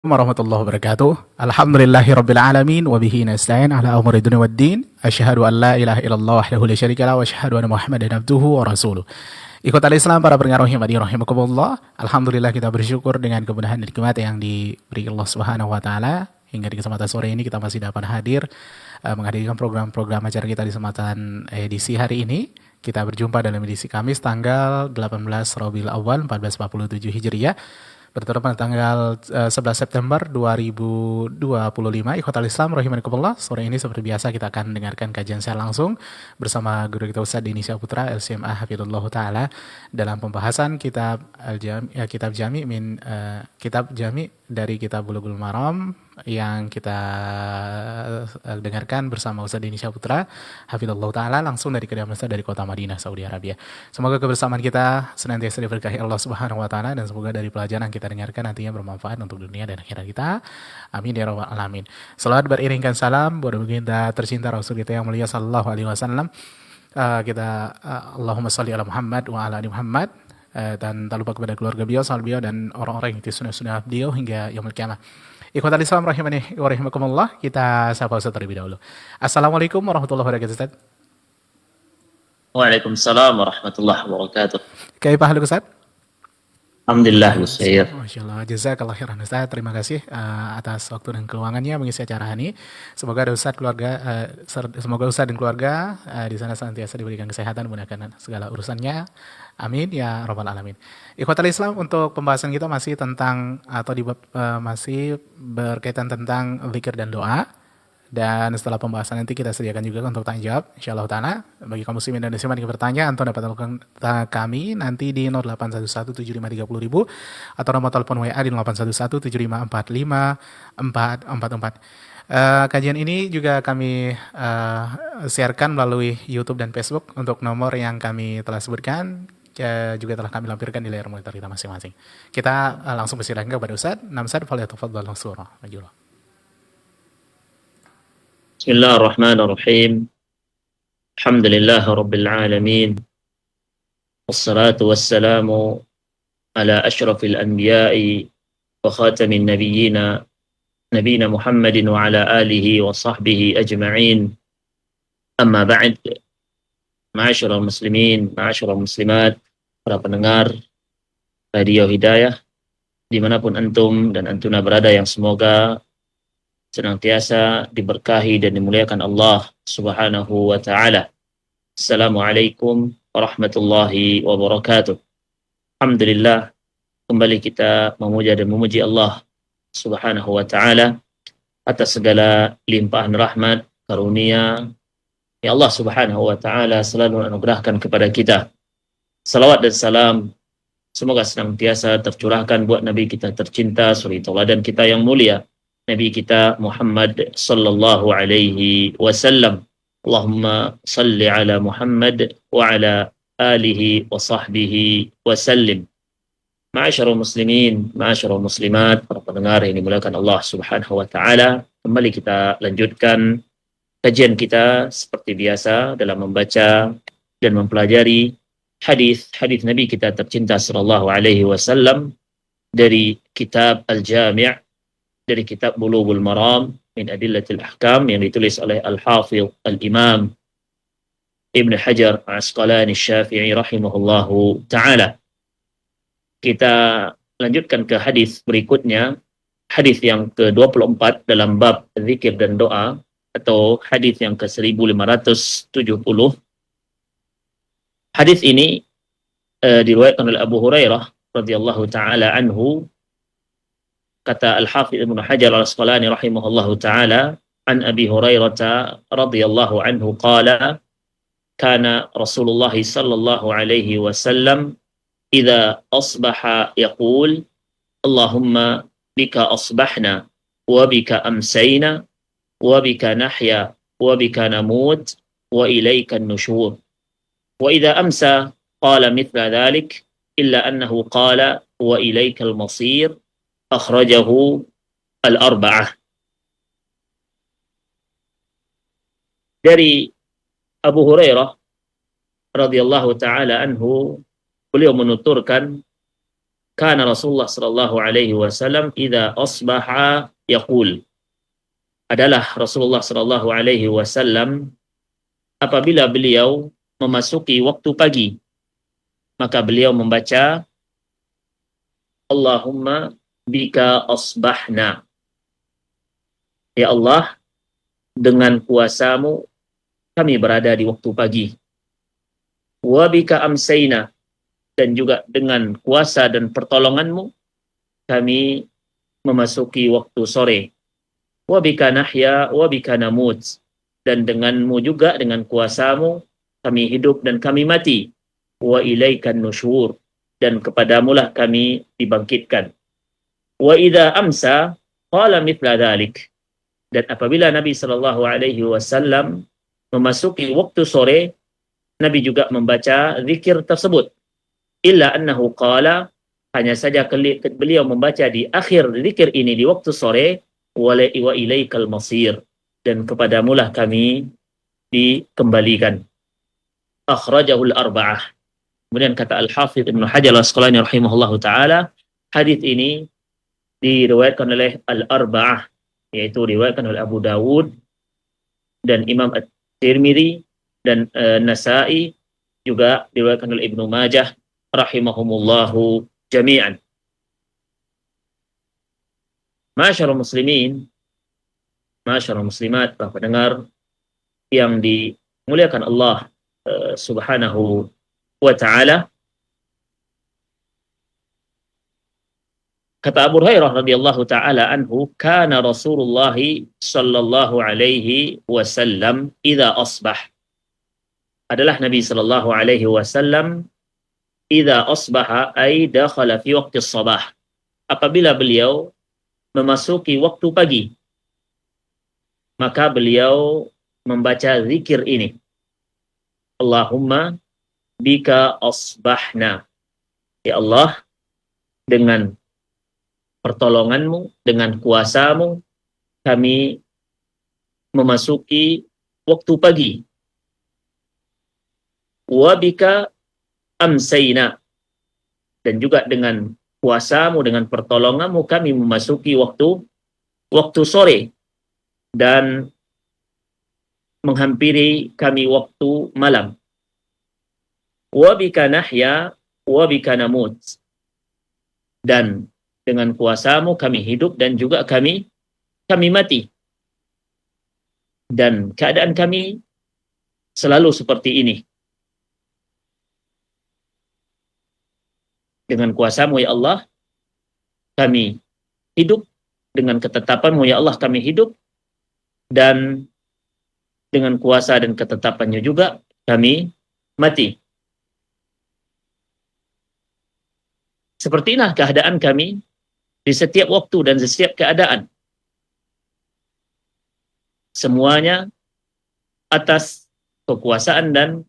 Warahmatullahi wabarakatuh. Alhamdulillahirabbil alamin wa bihi nasta'in ala umuri dunya waddin. Asyhadu an la ilaha illallah wahdahu la syarikalah wa asyhadu anna Muhammadan abduhu wa rasuluh. Ikhwatal Islam, para pendengar rahimani rahimakumullah. Alhamdulillah, kita bersyukur dengan kemudahan dan nikmat yang diberi Allah Subhanahu wa taala hingga di kesempatan sore ini kita masih dapat hadir menghadirkan program-program acara kita di kesempatan edisi hari ini. Kita berjumpa dalam edisi Kamis tanggal 18 Rabiul Awal 1447 Hijriah, bertepatan pada tanggal 11 September 2025. Ikhwatal Islam rahimakumullah. Sore ini seperti biasa kita akan mendengarkan kajian secara langsung bersama guru kita Ustaz Deni Syahputra LCMA Hafizullah Ta'ala dalam pembahasan kitab Jami kitab Jami dari kitab Bulughul Maram yang kita dengarkan bersama Ustaz Deni Syahputra Hafizullah Ta'ala langsung dari kediaman Ustaz dari kota Madinah, Saudi Arabia. Semoga kebersamaan kita senantiasa diberkahi Allah Subhanahu wa taala dan semoga dari pelajaran yang kita dengarkan nantinya bermanfaat untuk dunia dan akhirat kita. Amin ya rabbal alamin. Selawat beriringkan salam buat baginda tercinta Rasul kita yang mulia sallallahu alaihi wasallam. Allahumma shalli ala Muhammad wa ala ali Muhammad. Dan tak lupa kepada keluarga beliau, sahabat beliau dan orang-orang yang sunnah beliau hingga yaumul qiyamah. Ikhwatal Islam rahimani wa rahimakumullah, kita sapa Ustaz terlebih dahulu. Assalamualaikum warahmatullahi wabarakatuh Ustaz. Waalaikumsalam warahmatullahi wabarakatuh. Kayak Pak Ustaz? Alhamdulillah Ustaz. Masya Allah, jazakallah khairan Ustaz. Terima kasih atas waktu dan keuangannya mengisi acara ini. Semoga ada Ustaz semoga Ustaz dan keluarga di sana senantiasa diberikan kesehatan menggunakan segala urusannya. Amin ya rabbal alamin. Ikhwatal Islam, untuk pembahasan kita masih tentang masih berkaitan tentang zikir dan doa. Dan setelah pembahasan nanti kita sediakan juga untuk tanya jawab insyaallah ta'ala. Bagi kaum muslimin dan muslimat yang bertanya, antum dapat telepon kami nanti di 08117530.000 atau nomor telepon WA di 081175454444. Kajian ini juga kami sharekan melalui YouTube dan Facebook. Untuk nomor yang kami telah sebutkan juga telah kami lampirkan di layar monitor kita masing-masing. Kita langsung persilakan kepada Ustaz. Ustaz, falyatafaddal mansura. Majullah. Bismillahirrahmanirrahim. Alhamdulillah rabbil alamin. Wassalatu wassalamu ala asyrafil anbiya'i wa khatamin nabiyyina nabiyina Muhammadin wa ala alihi wa sahbihi ajma'in. Amma ba'd. Ma'asyiral muslimin, ma'asyiral muslimat, para pendengar Radio Hidayah dimanapun antum dan antuna berada, yang semoga senantiasa diberkahi dan dimuliakan Allah Subhanahu wa taala. Assalamualaikum warahmatullahi wabarakatuh. Alhamdulillah, kembali kita memuja dan memuji Allah Subhanahu wa taala atas segala limpahan rahmat, karunia yang Allah Subhanahu wa taala selalu anugerahkan kepada kita. Salawat dan salam semoga senantiasa tercurahkan buat Nabi kita tercinta, suri tauladan kita yang mulia, Nabi kita Muhammad sallallahu alaihi wasallam. Allahumma salli ala Muhammad wa ala alihi wa sahbihi wasallim. Ma'asyiral muslimin, ma'asyiral muslimat, para pendengar yang dimuliakan Allah Subhanahu wa taala, kembali kita lanjutkan kajian kita seperti biasa dalam membaca dan mempelajari hadis-hadis Nabi kita tercinta sallallahu alaihi wasallam dari kitab Al-Jami', dari kitab Bulughul Maram min Adillatil Ahkam yang ditulis oleh Al-Hafidh Al-Imam Ibn Hajar Asqalani Syafi'i rahimahullahu ta'ala. Kita lanjutkan ke hadis berikutnya, hadis yang ke-24 dalam bab zikir dan doa, atau hadis yang ke-1570. Hadis ini diriwayatkan oleh Abu Hurairah radhiyallahu ta'ala anhu. Kata Al-Hafidh Ibn Hajar Al-Asqalani rahimahullahu ta'ala, an Abi Hurairah radhiyallahu anhu qala, kana Rasulullah sallallahu alaihi wasallam idza asbaha yaqul, Allahumma bika asbahna wa bika amsayna wa bika nahya wa bika namut wa ilaika an-nushur. Wa idza amsa qala mithla dhalik illa annahu qala wa ilaika al-masir. Akhrajahu al-arba'ah. Dari Abu Hurairah radhiyallahu taala anhu, beliau menuturkan, kana Rasulullah sallallahu alaihi wasallam idza asbaha yaqul. Adalah Rasulullah sallallahu alaihi wasallam apabila beliau memasuki waktu pagi, maka beliau membaca Allahumma bika asbahna. Ya Allah, dengan kuasamu kami berada di waktu pagi. Wa bika amsayna, dan juga dengan kuasa dan pertolonganmu kami memasuki waktu sore. Wa bika nahya wa bika namut, dan denganmu juga, dengan kuasamu kami hidup dan kami mati. Wa ilaikan nusyur, dan kepadamulah kami dibangkitkan. Wa idza amsa qala mithla dzalik, dan apabila Nabi sallallahu alaihi wasallam memasuki waktu sore, Nabi juga membaca zikir tersebut. Illa annahu qala, hanya saja beliau membaca di akhir zikir ini di waktu sore, wa ilaikal masir, dan kepadamulah kami dikembalikan. Akhrajahul arba'ah. Kemudian kata Al-Hafidz Ibnu Hajar Al-Asqalani rahimahullahu taala, hadis ini diriwayatkan oleh Al-Arba'ah, yaitu diriwayatkan oleh Abu Dawud dan Imam At-Tirmidzi dan Nasa'i, juga diriwayatkan oleh Ibnu Majah rahimahumullahu jami'an. Ma'asyiral muslimin, ma'asyiral muslimat, para pendengar yang dimuliakan Allah subhanahu wa ta'ala. Kata Abu Hurairah radhiyallahu taala anhu, kana Rasulullah sallallahu alaihi wasallam idza asbah. Adalah Nabi sallallahu alaihi wasallam idza asbaha ay dakhala fi waqti as-sabah. Apabila beliau memasuki waktu pagi, maka beliau membaca zikir ini. Allahumma bika asbahna. Ya Allah, dengan pertolonganmu, dengan kuasamu, kami memasuki waktu pagi. Wa bika amsayna, dan juga dengan kuasamu, dengan pertolonganmu kami memasuki waktu sore, dan menghampiri kami waktu malam. Wa bika nahya wa bika namut, dan dengan kuasamu kami hidup dan juga kami mati. Dan keadaan kami selalu seperti ini. Dengan kuasamu ya Allah kami hidup, dengan ketetapanmu ya Allah kami hidup, dan dengan kuasa dan ketetapannya juga kami mati. Seperti inilah keadaan kami di setiap waktu dan di setiap keadaan. Semuanya atas kekuasaan dan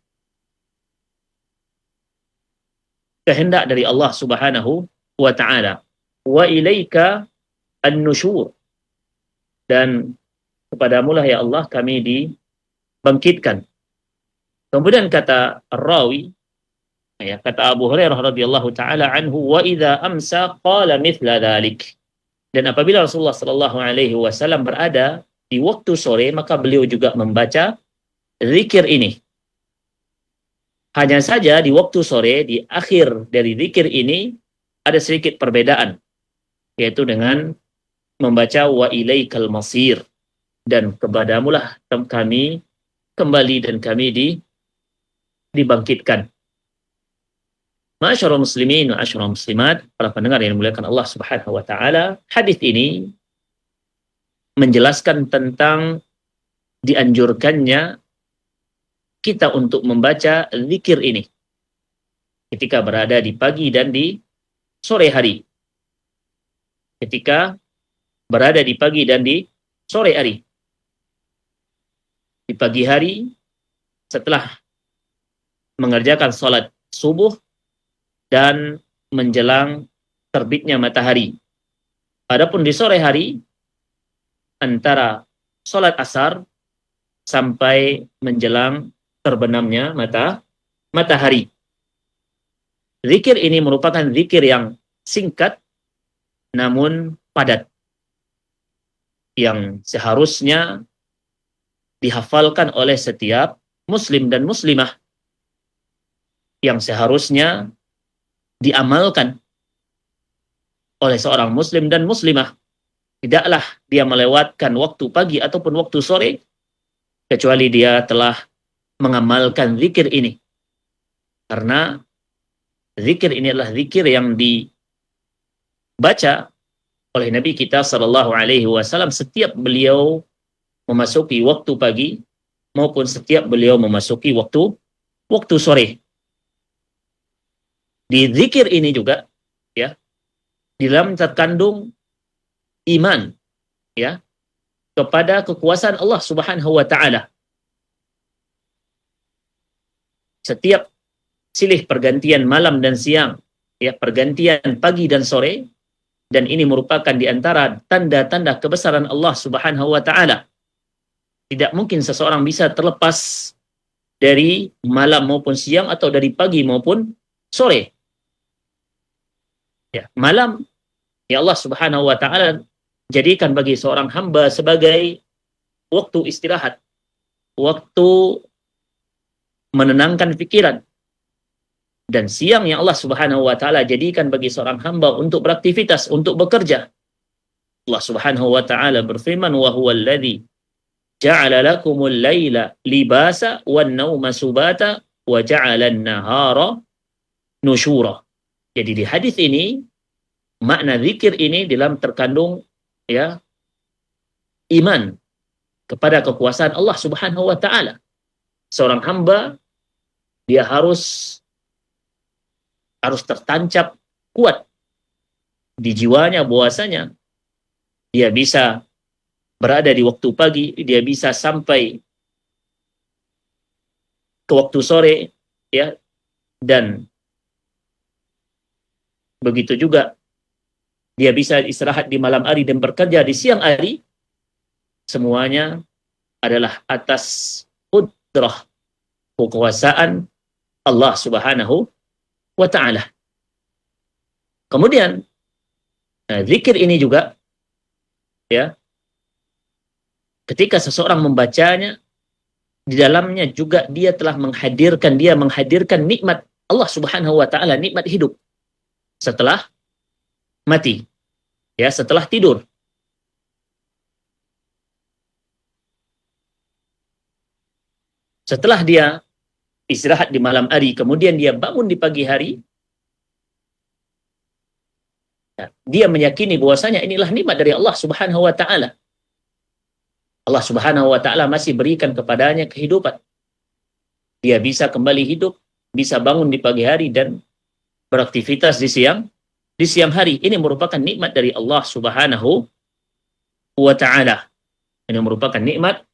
kehendak dari Allah Subhanahu wa ta'ala. Wa ilaika an-nusyur, dan kepadamulah ya Allah kami dibangkitkan. Kemudian kata Ar-Rawi, ya, kata Abu Hurairah radhiyallahu taala anhu, wa idza amsa qala mithla dzalik. Dan apabila Rasulullah sallallahu alaihi wasallam berada di waktu sore, maka beliau juga membaca zikir ini. Hanya saja di waktu sore, di akhir dari zikir ini ada sedikit perbedaan, yaitu dengan membaca wa ilaikal masir, dan kepadamulah kami kembali dan kami dibangkitkan. Ma'asyiral muslimin wa ma'asyiral muslimat, para pendengar yang dimuliakan Allah Subhanahu wa taala, hadis ini menjelaskan tentang dianjurkannya kita untuk membaca zikir ini ketika berada di pagi dan di sore hari. Ketika berada di pagi dan di sore hari. Di pagi hari setelah mengerjakan salat subuh dan menjelang terbitnya matahari. Adapun di sore hari antara salat asar sampai menjelang terbenamnya matahari. Zikir ini merupakan zikir yang singkat namun padat, yang seharusnya dihafalkan oleh setiap muslim dan muslimah, yang seharusnya diamalkan oleh seorang muslim dan muslimah. Tidaklah dia melewatkan waktu pagi ataupun waktu sore kecuali dia telah mengamalkan zikir ini. Karena zikir ini adalah zikir yang dibaca oleh Nabi kita sallallahu alaihi wasallam setiap beliau memasuki waktu pagi maupun setiap beliau memasuki waktu sore. Di zikir ini juga ya, di dalam terkandung iman ya kepada kekuasaan Allah Subhanahu wa taala. Setiap silih pergantian malam dan siang, ya, pergantian pagi dan sore, dan ini merupakan di antara tanda-tanda kebesaran Allah Subhanahu wa taala. Tidak mungkin seseorang bisa terlepas dari malam maupun siang atau dari pagi maupun sore. Ya, malam ya Allah Subhanahu wa taala jadikan bagi seorang hamba sebagai waktu istirahat, waktu menenangkan pikiran. Dan siang yang Allah Subhanahu wa taala jadikan bagi seorang hamba untuk beraktivitas, untuk bekerja. Allah Subhanahu wa taala berfirman, "Wa huwal ladzi ja'ala lakumul laila libasa wan nauma subata wa ja'ala an-nahara nusyura." Jadi di hadis ini makna zikir ini dalam terkandung ya iman kepada kekuasaan Allah Subhanahu wa taala. Seorang hamba dia harus tertancap kuat di jiwanya bahwasanya dia bisa berada di waktu pagi, dia bisa sampai ke waktu sore ya, dan begitu juga dia bisa istirahat di malam hari dan bekerja di siang hari. Semuanya adalah atas qudrah kekuasaan Allah Subhanahu wa ta'ala. Kemudian zikir ini juga ya, ketika seseorang membacanya, di dalamnya juga dia telah menghadirkan nikmat Allah Subhanahu wa ta'ala, nikmat hidup setelah mati ya, setelah tidur. Setelah dia istirahat di malam hari, kemudian dia bangun di pagi hari, ya, dia meyakini bahwasanya inilah nikmat dari Allah Subhanahu wa taala. Allah Subhanahu wa taala masih berikan kepadanya kehidupan. Dia bisa kembali hidup, bisa bangun di pagi hari dan beraktivitas di siang hari. Ini merupakan nikmat dari Allah Subhanahu wa taala. Ini merupakan nikmat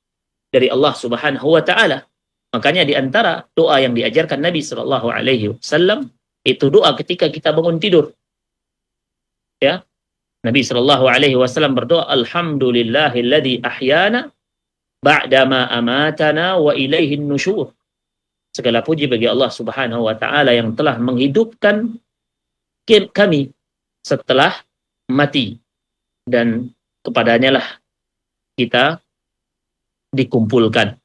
dari Allah Subhanahu wa taala. Makanya di antara doa yang diajarkan Nabi sallallahu alaihi wasallam itu doa ketika kita bangun tidur. Ya. Nabi sallallahu alaihi wasallam berdoa, "Alhamdulillahilladzi ahyana ba'dama amatana wa ilaihin nusyur." Segala puji bagi Allah Subhanahu wa taala yang telah menghidupkan kami setelah mati, dan kepadanya lah kita dikumpulkan.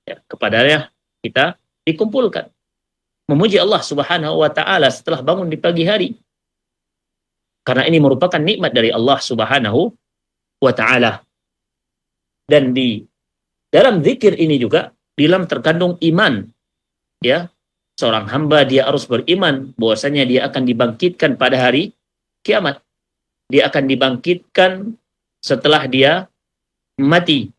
Ya, kepadanya kita dikumpulkan. Memuji Allah Subhanahu wa taala setelah bangun di pagi hari. Karena ini merupakan nikmat dari Allah Subhanahu wa taala. Dan di dalam zikir ini juga dalam terkandung iman. Ya, seorang hamba dia harus beriman bahwasanya dia akan dibangkitkan pada hari kiamat. Dia akan dibangkitkan setelah dia mati.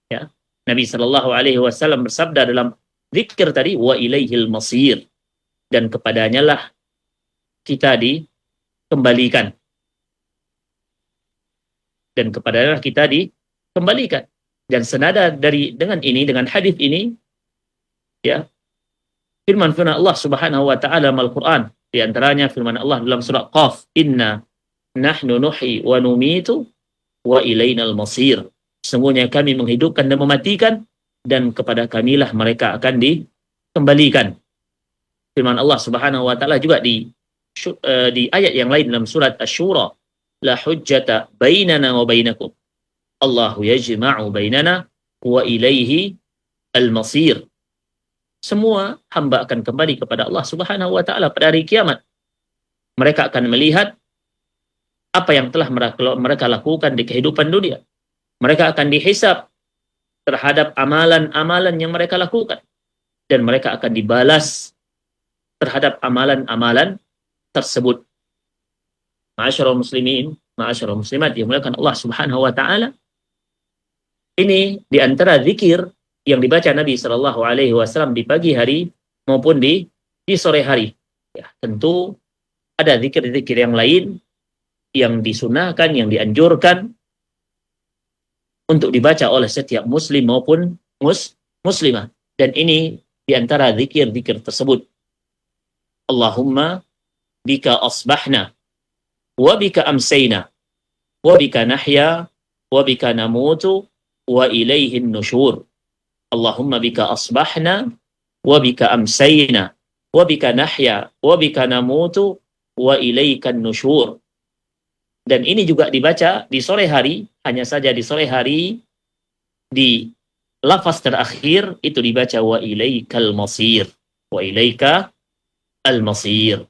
Ya. Nabi sallallahu alaihi wasallam bersabda dalam zikir tadi, wa ilaihil masir, dan kepadanya lah kita dikembalikan. Dan kepadanya lah kita dikembalikan. Dan senada dengan hadis ini ya, firman Allah Subhanahu wa taala dalam Al-Qur'an, di antaranya firman Allah dalam surah Qaf, "Inna nahnu nuhyi wa numitu wa ilainal masir." Sesungguhnya kami menghidupkan dan mematikan, dan kepada kamilah mereka akan dikembalikan. firman Allah Subhanahu wa taala juga di ayat yang lain dalam surat Asy-Syura, la hujjata bainana wa bainakum. Allahu yajma'u bainana wa ilaihi al-masir. Semua hamba akan kembali kepada Allah Subhanahu wa taala pada hari kiamat. Mereka akan melihat apa yang telah mereka lakukan di kehidupan dunia. Mereka akan dihisab terhadap amalan-amalan yang mereka lakukan. Dan mereka akan dibalas terhadap amalan-amalan tersebut. Ma'asyiral muslimin, ma'asyiral muslimat yang dimuliakan Allah Subhanahu wa taala. Ini di antara zikir yang dibaca Nabi Shallallahu alaihi wasallam di pagi hari maupun di sore hari. Ya, tentu ada zikir-zikir yang lain yang disunahkan, yang dianjurkan untuk dibaca oleh setiap muslim maupun muslimah. Dan ini di antara zikir-zikir tersebut. Allahumma bika asbahna wa bika amsayna wa bika nahya wa bika namutu wa ilaihin nusyur. Allahumma bika asbahna wa bika amsayna wa bika nahya wa bika namutu wa ilaikan nusyur. Dan ini juga dibaca di sore hari, hanya saja di sore hari di lafaz terakhir itu dibaca wa ilaikal masir. Wa ilaika al-masir.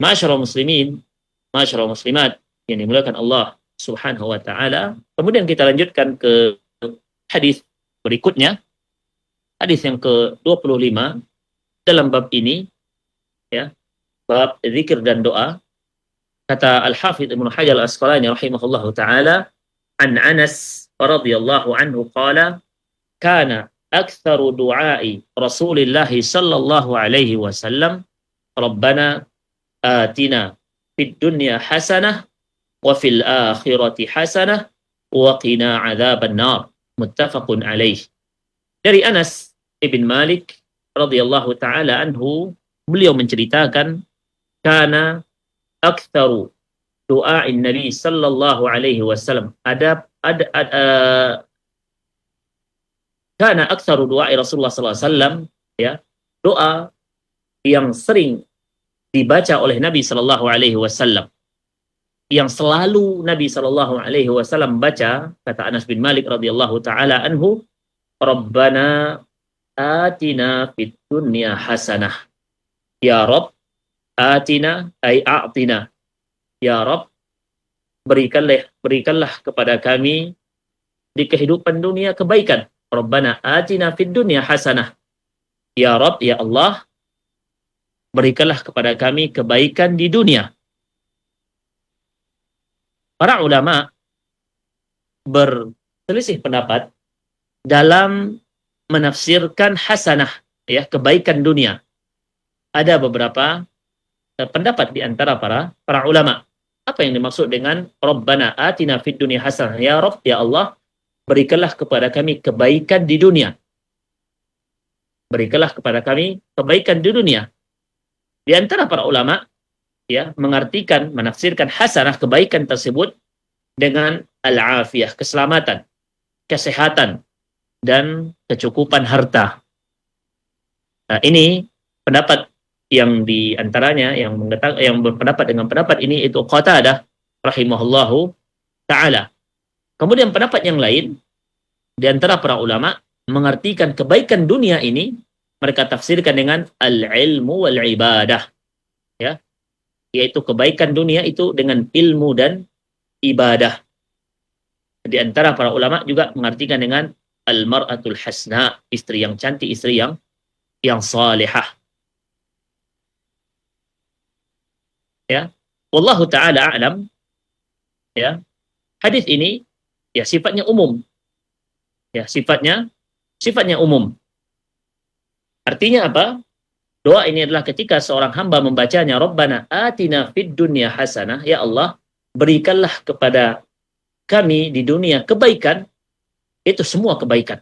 Ma'asyiral muslimin, ma'asyiral muslimat yang dimuliakan Allah Subhanahu wa taala. Kemudian kita lanjutkan ke hadis berikutnya. Hadis yang ke-25 dalam bab ini, ya, bab zikir dan doa. Kata Al-Hafidz Ibnu Hajar Al-Asqalani rahimahullahu taala, an Anas radhiyallahu anhu qala, kana aktsaru du'ai Rasulillah sallallahu alaihi wasallam, Rabbana atina fid dunya hasanah wa fil akhirati hasanah wa qina adzaban nar. Muttafaqun alaih. Dari Anas ibn Malik radhiyallahu taala anhu, beliau menceritakan, kana aktsaru du'a'in Nabi sallallahu alaihi wasallam, kana aktsaru du'a'i Rasulullah sallallahu alaihi wasallam, ya, doa yang sering dibaca oleh Nabi sallallahu alaihi wasallam, yang selalu Nabi sallallahu alaihi wasallam baca, kata Anas bin Malik radhiyallahu taala anhu, Rabbana atina fid dunya hasanah. Ya Rabb, atina ay a'tina. Ya Rabb, berikanlah kepada kami di kehidupan dunia kebaikan. Rabbana atina fid dunya hasanah. Ya Rabb, ya Allah, berikanlah kepada kami kebaikan di dunia. Para ulama berselisih pendapat dalam menafsirkan hasanah, ya, kebaikan dunia. Ada beberapa pendapat di antara para ulama. Apa yang dimaksud dengan Rabbana atina fid dunya hasanah? Ya Rabb, ya Allah, berikanlah kepada kami kebaikan di dunia. Berikanlah kepada kami kebaikan di dunia. Di antara para ulama, ya, menafsirkan hasanah, kebaikan tersebut, dengan al-afiyah, keselamatan, kesehatan, dan kecukupan harta. Nah, ini pendapat yang di antaranya yang berpendapat dengan pendapat ini itu Qatadah rahimahullahu taala. Kemudian pendapat yang lain di antara para ulama mengartikan kebaikan dunia ini, mereka tafsirkan dengan al-ilmu wal ibadah, ya, yaitu kebaikan dunia itu dengan ilmu dan ibadah. Di antara para ulama juga mengartikan dengan al-mar'atul hasna, istri yang cantik, istri yang salihah. Ya, wallahu taala a'lam. Ya, hadis ini, ya, sifatnya umum. Ya, sifatnya umum. Artinya apa? Doa ini adalah ketika seorang hamba membacanya, Rabbana atina fid dunya hasanah, ya Allah, berikanlah kepada kami di dunia kebaikan. Itu semua kebaikan.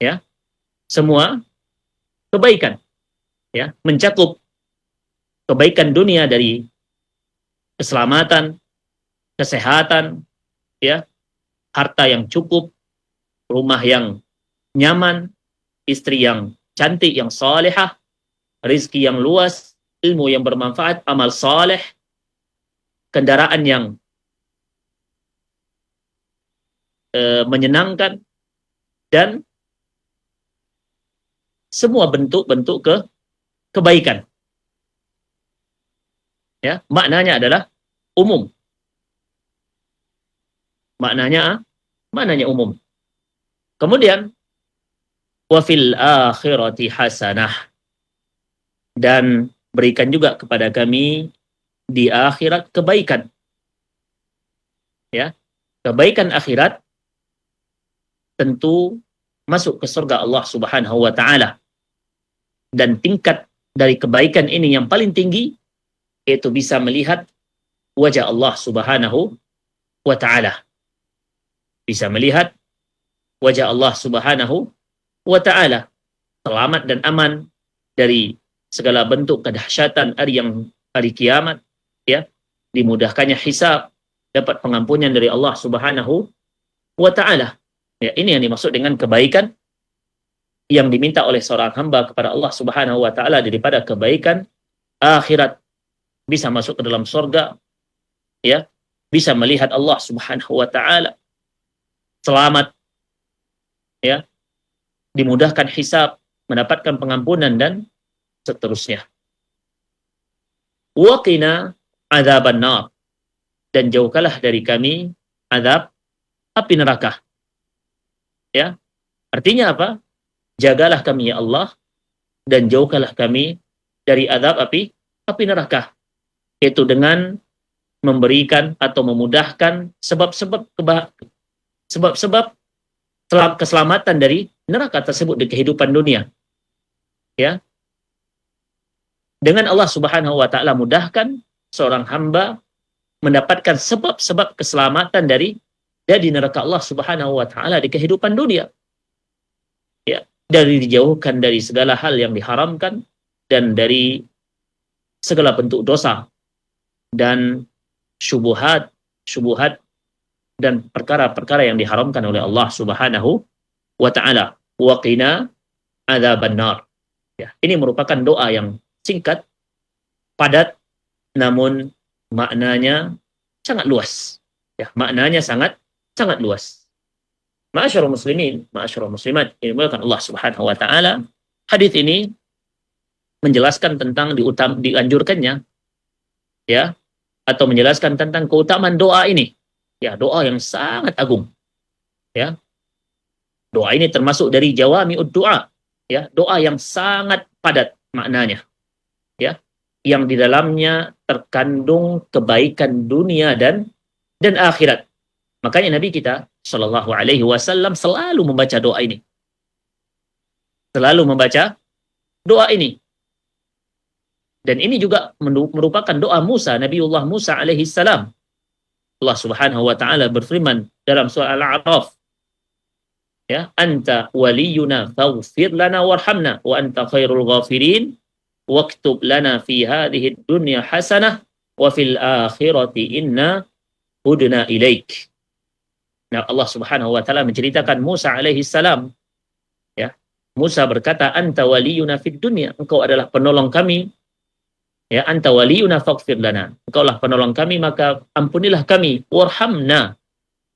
Ya, semua kebaikan. Ya, mencakup kebaikan dunia dari keselamatan, kesehatan, ya, harta yang cukup, rumah yang nyaman, istri yang cantik, yang salihah, rizki yang luas, ilmu yang bermanfaat, amal saleh, kendaraan yang menyenangkan, dan semua bentuk-bentuk kebaikan. Ya, maknanya adalah umum. Maknanya umum. Kemudian wa fil akhirati hasanah, dan berikan juga kepada kami di akhirat kebaikan. Ya, kebaikan akhirat tentu masuk ke surga Allah Subhanahu wa taala. Dan tingkat dari kebaikan ini yang paling tinggi yaitu bisa melihat wajah Allah Subhanahu wa taala. Bisa melihat wajah Allah Subhanahu wa taala, selamat dan aman dari segala bentuk kedahsyatan hari kiamat, ya, dimudahkannya hisab, dapat pengampunan dari Allah Subhanahu wa taala. Ya, ini yang dimaksud dengan kebaikan yang diminta oleh seorang hamba kepada Allah Subhanahu wa taala daripada kebaikan akhirat, bisa masuk ke dalam surga, ya, bisa melihat Allah Subhanahu wa taala, selamat, ya, dimudahkan hisab, mendapatkan pengampunan dan seterusnya. Wa qina adzaban nar, dan jauhkanlah dari kami azab api neraka. Ya. Artinya apa? Jagalah kami ya Allah dan jauhkanlah kami dari azab api neraka. Itu dengan memberikan atau memudahkan sebab-sebab keselamatan dari neraka tersebut di kehidupan dunia. Ya. Dengan Allah Subhanahu wa taala mudahkan seorang hamba mendapatkan sebab-sebab keselamatan dari neraka Allah Subhanahu wa taala di kehidupan dunia. Ya, dari dijauhkan dari segala hal yang diharamkan dan dari segala bentuk dosa dan syubhat dan perkara-perkara yang diharamkan oleh Allah Subhanahu wa taala. Wa qina adzaban nar. Ya, ini merupakan doa yang singkat, padat, namun maknanya sangat luas. Ya, maknanya sangat luas. Ma'asyiral muslimin, ma'asyiral muslimat, ini dimuliakan Allah Subhanahu wa taala. Hadis ini menjelaskan tentang dianjurkannya, ya, atau menjelaskan tentang keutamaan doa ini. Ya, doa yang sangat agung. Ya. Doa ini termasuk dari jawami'ud du'a, ya, doa yang sangat padat maknanya. Ya, yang di dalamnya terkandung kebaikan dunia dan akhirat. Makanya Nabi kita Shallallahu Alaihi Wasallam selalu membaca doa ini, dan ini juga merupakan doa Nabiullah Musa alaihi salam. Allah Subhanahu wa taala berfirman dalam surah Al-A'raf, ya, anta waliyuna faghfir lana warhamna wa anta khairul ghafirin waktub lana fi hadhihi dunya hasanah wa fil akhirati inna hudna ilaik. Nah, Allah Subhanahu wa taala menceritakan Musa alaihi salam, ya. Musa berkata, anta waliyuna fid dunya, engkau adalah penolong kami. Ya, anta waliyuna faghfir lana, engkaulah penolong kami, maka ampunilah kami, warhamna,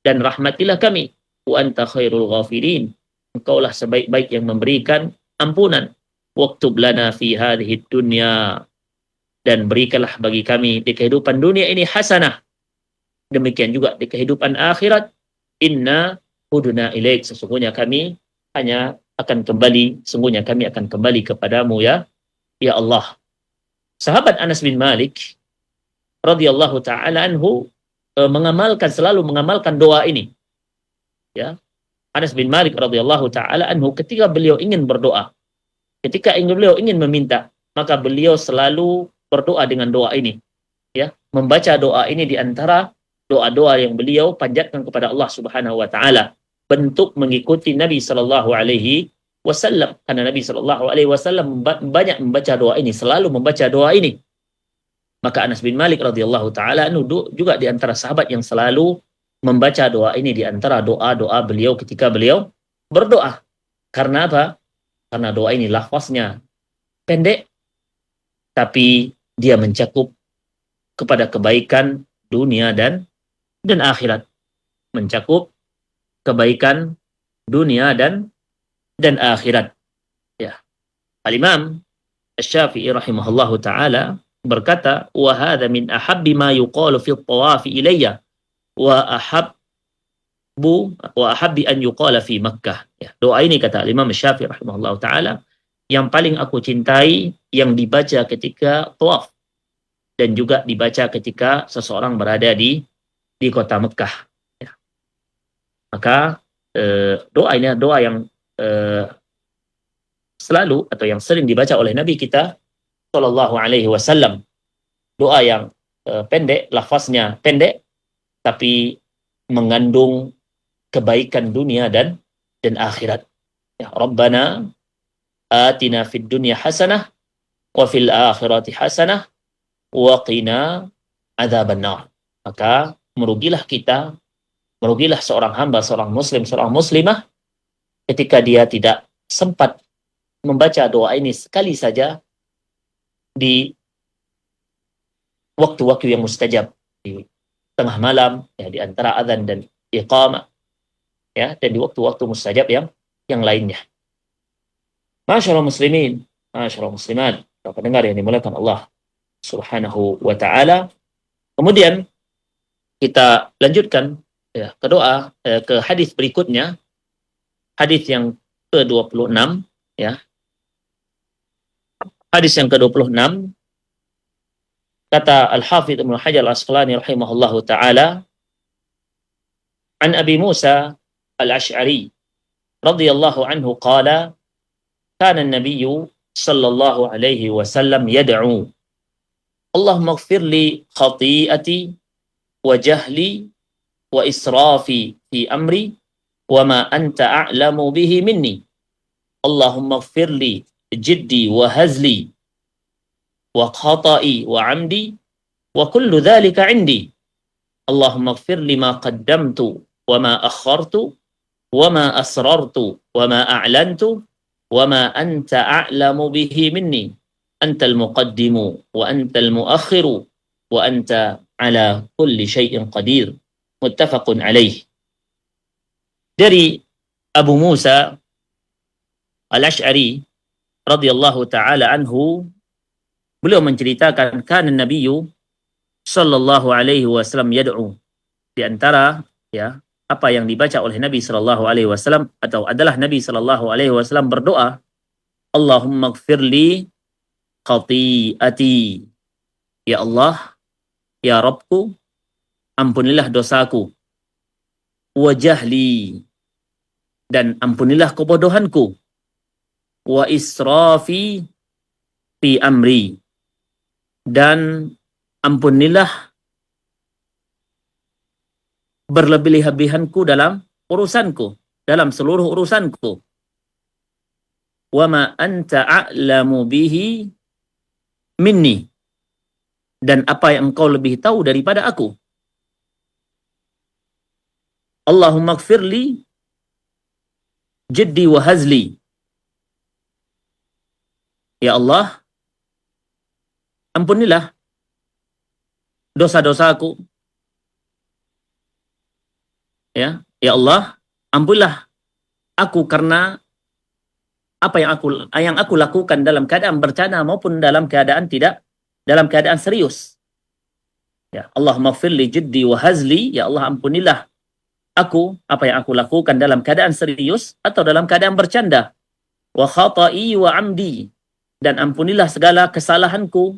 dan rahmatilah kami, wa anta khairul ghafirin, engkaulah sebaik-baik yang memberikan ampunan, waktub lana fi hadhihi dunya, dan berikanlah bagi kami di kehidupan dunia ini hasanah, demikian juga di kehidupan akhirat, inna huduna ilaik, sesungguhnya kami akan kembali kepadamu ya Allah. Sahabat Anas bin Malik radhiyallahu taala anhu selalu mengamalkan doa ini. Ya. Anas bin Malik radhiyallahu taala anhu ketika beliau ingin berdoa, beliau ingin meminta, maka beliau selalu berdoa dengan doa ini. Ya, membaca doa ini di antara doa-doa yang beliau panjatkan kepada Allah Subhanahu wa taala, bentuk mengikuti Nabi sallallahu alaihi wasallam, karena Nabi sallallahu alaihi wasallam banyak membaca doa ini, selalu membaca doa ini. Maka Anas bin Malik radhiyallahu taala anhu juga di antara sahabat yang selalu membaca doa ini di antara doa-doa beliau ketika beliau berdoa. Karena apa? Karena doa ini lafaznya pendek tapi dia mencakup kepada kebaikan dunia dan akhirat. Mencakup kebaikan dunia dan akhirat. Ya. Al-Imam Asy-Syafi'i rahimahullahu taala berkata, "Wa hadza min ahabbi ma yuqalu fi at-tawaf ilayya wa ahabbi an yuqala fi Makkah." Ya, doa ini kata Imam Syafi'i rahimahullahu taala yang paling aku cintai yang dibaca ketika tawaf dan juga dibaca ketika seseorang berada di kota Mekah. Ya. Maka doa ini doa yang selalu atau yang sering dibaca oleh Nabi kita Shallallahu Alaihi Wasallam. Doa yang pendek, lafaznya pendek, tapi mengandung kebaikan dunia dan akhirat. Ya, Rabbana atina fid dunya hasanah wa fil akhirati hasanah wa qina adzabannar. Maka merugilah kita, merugilah seorang hamba, seorang muslim, seorang muslimah ketika dia tidak sempat membaca doa ini sekali saja di waktu-waktu yang mustajab, di tengah malam, ya, di antara azan dan iqamah, ya, dan di waktu-waktu mustajab yang lainnya. Masyaallah muslimin, masyaallah muslimat, para pendengar yang dimuliakan Allah Subhanahu wa taala. Kemudian kita lanjutkan ya ke doa, ke hadis berikutnya, hadis yang ke-26 ya. Hadis yang ke-26 kata Al-Hafidz Ibnu Hajar Al-Asqalani rahimahullahu taala, an Abi Musa Al-Asy'ari radhiyallahu anhu qala kana an-nabiyyu sallallahu alaihi wasallam yad'u Allahumma ighfir li khati'ati wa jahli wa israfi fi amri wa ma anta a'lamu bihi minni Allahumma ighfir li jiddi wa hazli wa khata'i wa amdi wa kullu dhalika indi Allahumma ighfir lima qaddamtu wa ma akhartu wa ma asrartu wa ma a'lantu wa ma anta a'lamu bihi minni antal muqaddimu wa antal muakhiru wa anta ala kulli syai'in qadir. Muttafaqun alaih. Dari Abu Musa Al-Asy'ari radhiyallahu taala anhu, beliau menceritakan kana nabiyyu sallallahu alaihi wasallam yad'u, di antara ya apa yang dibaca oleh Nabi sallallahu alaihi wasallam atau adalah Nabi sallallahu alaihi wasallam berdoa, Allahumma ighfirli khati'ati, ya Allah, ya Rabbku, ampunilah dosaku, wa jahli, dan ampunilah kebodohanku, wa israfi fi amri, dan ampunilah berlebih-lebihanku dalam urusanku, dalam seluruh urusanku, wa ma anta a'lamu bihi minni, dan apa yang engkau lebih tahu daripada aku. Allahumma ighfirli jiddi wa hazli, ya Allah, ampunilah dosa-dosaku, ya Allah, ampunilah aku karena apa yang aku lakukan dalam keadaan bercanda maupun dalam keadaan serius. Ya, Allahumma ighfirli jiddi wa hazli, ya Allah, ampunilah aku apa yang aku lakukan dalam keadaan serius atau dalam keadaan bercanda. Wa khata'i wa amdi, dan ampunilah segala kesalahanku,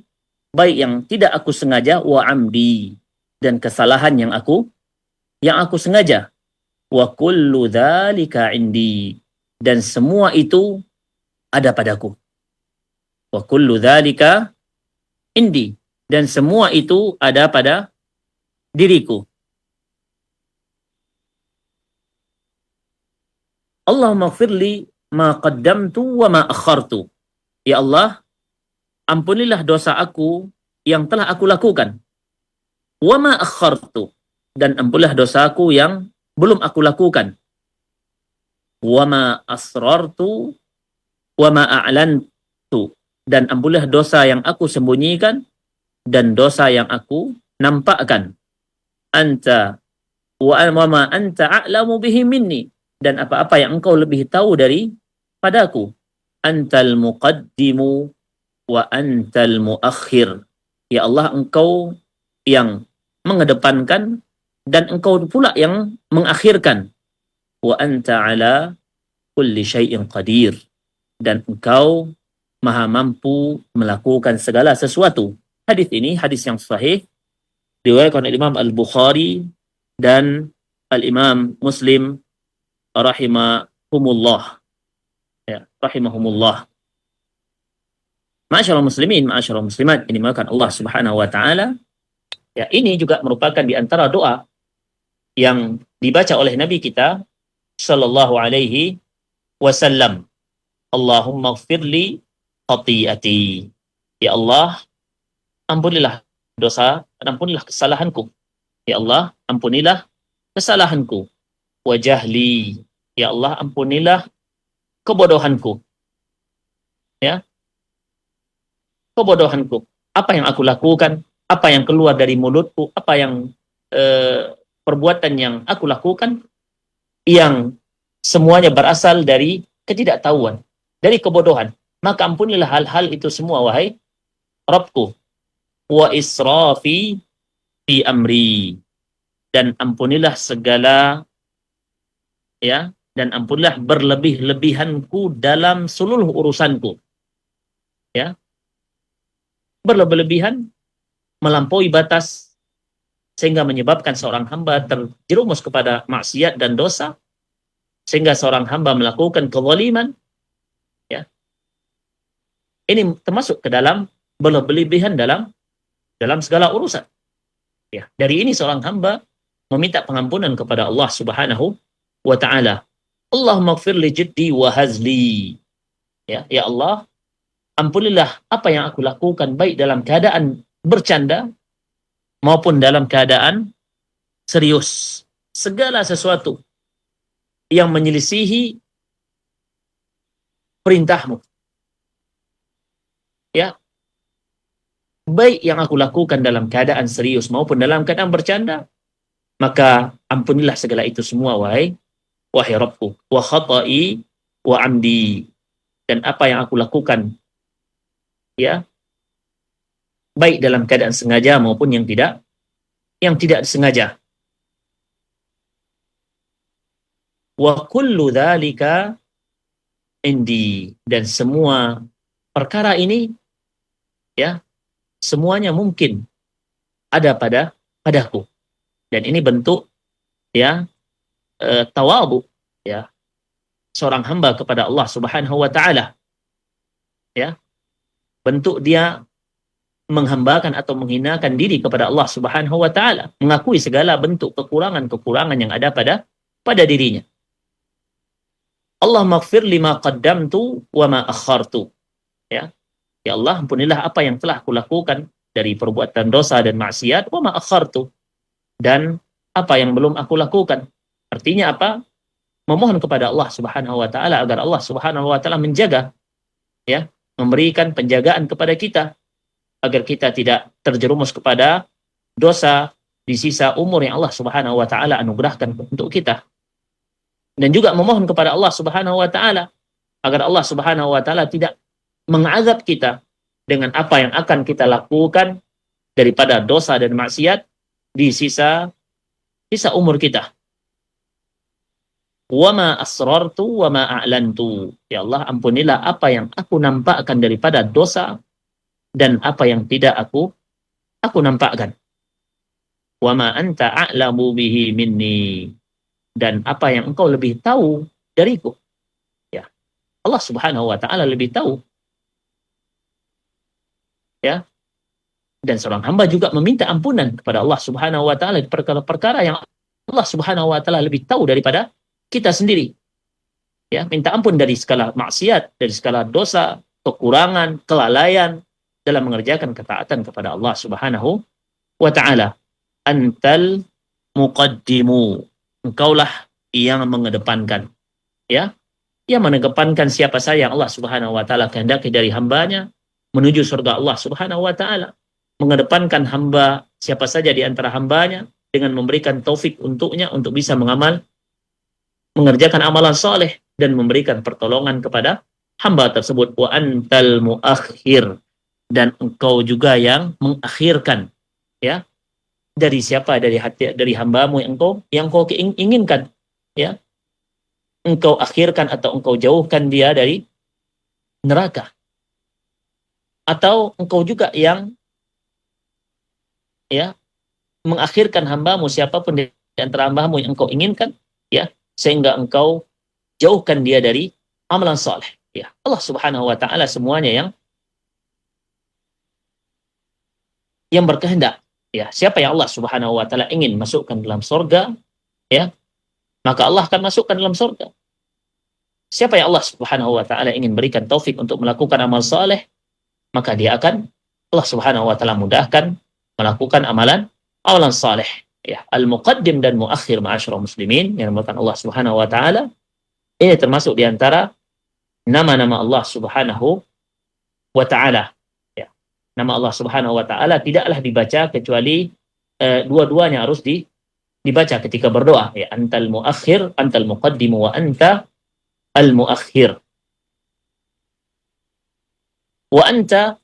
baik yang tidak aku sengaja, wa amdi, dan kesalahan yang aku sengaja. Wa kullu dzalika indi, dan semua itu ada padaku. Wa kullu dzalika indi, dan semua itu ada pada diriku. Allahumma ighfirli ma qaddamtu wa ma akhartu, ya Allah, ampunilah dosa aku yang telah aku lakukan, wa ma akhartu, dan ampunilah dosaku yang belum aku lakukan, wa ma asrartu wa ma a'lantu, dan ampunilah dosa yang aku sembunyikan dan dosa yang aku nampakkan. Anta wa ma anta a'lamu bihi minni, dan apa-apa yang engkau lebih tahu dari padaku. Antal muqaddimu wa antal muakhir. Ya Allah, engkau yang mengedepankan dan engkau pula yang mengakhirkan. Wa anta ala kulli syai'in qadir, dan engkau maha mampu melakukan segala sesuatu. Hadis ini hadis yang sahih, diriwayatkan oleh Imam Al-Bukhari dan Al-Imam Muslim rahimahumullah. Ya, rahimahumullah. Ma'asyiral muslimin, ma'asyiral muslimat, ini dimuliakan Allah Subhanahu wa taala. Ya, ini juga merupakan di antara doa yang dibaca oleh Nabi kita sallallahu alaihi wasallam. Allahumma ighfirli khati'ati. Ya Allah, ampunilah dosa, ampunilah kesalahanku. Ya Allah, ampunilah kesalahanku. Wa jahli. Ya Allah, ampunilah kebodohanku. Ya, kebodohanku. Apa yang aku lakukan, apa yang keluar dari mulutku, apa yang perbuatan yang aku lakukan, yang semuanya berasal dari ketidaktahuan, dari kebodohan. Maka ampunilah hal-hal itu semua, wahai Rabbku. Wa israfi fi amri. Dan ampunilah segala, ya, dan ampunilah berlebih-lebihanku dalam seluruh urusanku. Ya, berlebih-lebihan, melampaui batas, sehingga menyebabkan seorang hamba terjerumus kepada maksiat dan dosa, sehingga seorang hamba melakukan kezaliman. Ya, ini termasuk ke dalam berlebih-lebihan dalam segala urusan. Ya, dari ini seorang hamba meminta pengampunan kepada Allah Subhanahu wa taala. Allahumma ighfir li jiddi wa hazli. Ya, ya Allah, ampunilah apa yang aku lakukan baik dalam keadaan bercanda maupun dalam keadaan serius. Segala sesuatu yang menyelisihi perintahmu. Ya, baik yang aku lakukan dalam keadaan serius maupun dalam keadaan bercanda, maka ampunilah segala itu semua, wahai Rabbku. Wa khata'i wa amdi, dan apa yang aku lakukan, ya, baik dalam keadaan sengaja maupun yang tidak disengaja. Wa kullu dzalika indi, dan semua perkara ini, ya, semuanya mungkin ada padaku. Dan ini bentuk, ya, tawadhu, ya, seorang hamba kepada Allah Subhanahu wa taala. Ya, bentuk dia menghambakan atau menghinakan diri kepada Allah Subhanahu wa taala, mengakui segala bentuk kekurangan-kekurangan yang ada pada dirinya. Allahumma ighfir lima qaddamtu wa ma akhartu. Ya. Ya Allah, ampunilah apa yang telah kulakukan dari perbuatan dosa dan maksiat, wa ma akhartu, dan apa yang belum aku lakukan. Artinya apa? Memohon kepada Allah Subhanahu wa taala agar Allah Subhanahu wa taala menjaga, ya, memberikan penjagaan kepada kita agar kita tidak terjerumus kepada dosa di sisa umur yang Allah Subhanahu wa taala anugerahkan untuk kita. Dan juga memohon kepada Allah Subhanahu wa taala agar Allah Subhanahu wa taala tidak mengazab kita dengan apa yang akan kita lakukan daripada dosa dan maksiat di sisa umur kita. Wa ma asrartu wa ma a'lantu. Ya Allah, ampunilah apa yang aku nampakkan daripada dosa dan apa yang tidak aku nampakkan. Wa ma anta a'lamu bihi minni, dan apa yang engkau lebih tahu dariku. Ya. Allah Subhanahu wa taala lebih tahu. Ya. Dan seorang hamba juga meminta ampunan kepada Allah Subhanahu wa taala di perkara-perkara yang Allah Subhanahu wa taala lebih tahu daripada kita sendiri. Ya, minta ampun dari segala maksiat, dari segala dosa, kekurangan, kelalaian dalam mengerjakan ketaatan kepada Allah Subhanahu wa taala. Antal muqaddimu. Engkaulah yang mengedepankan. Ya. Yang mengedepankan siapa saja yang Allah Subhanahu wa taala kehendaki dari hambanya, menuju surga Allah Subhanahu wa taala, mengedepankan hamba siapa saja di antara hambanya dengan memberikan taufik untuknya untuk bisa mengerjakan amalan soleh dan memberikan pertolongan kepada hamba tersebut. Wa antal muakhir, dan engkau juga yang mengakhirkan, ya, dari siapa, dari hati, dari hambamu yang kau inginkan, ya, engkau akhirkan atau engkau jauhkan dia dari neraka, atau engkau juga yang, ya, mengakhirkan hambamu siapapun di antara hambamu yang engkau inginkan, ya, sehingga engkau jauhkan dia dari amalan saleh, ya. Allah Subhanahu wa taala semuanya yang berkehendak, ya. Siapa yang Allah Subhanahu wa taala ingin masukkan dalam surga, ya, maka Allah akan masukkan dalam surga. Siapa yang Allah Subhanahu wa taala ingin berikan taufik untuk melakukan amal saleh, maka Allah Subhanahu wa taala mudahkan melakukan amalan saleh, ya. Al-muqaddim dan muakhir, ma'asyiral muslimin yang dimuliakan Allah Subhanahu wa taala, ini termasuk di antara nama-nama Allah Subhanahu wa taala, ya. Nama Allah Subhanahu wa taala tidaklah dibaca kecuali dua-duanya harus dibaca ketika berdoa, ya. Antal muakhir, antal muqaddim, wa anta al-muakhir. Wa anta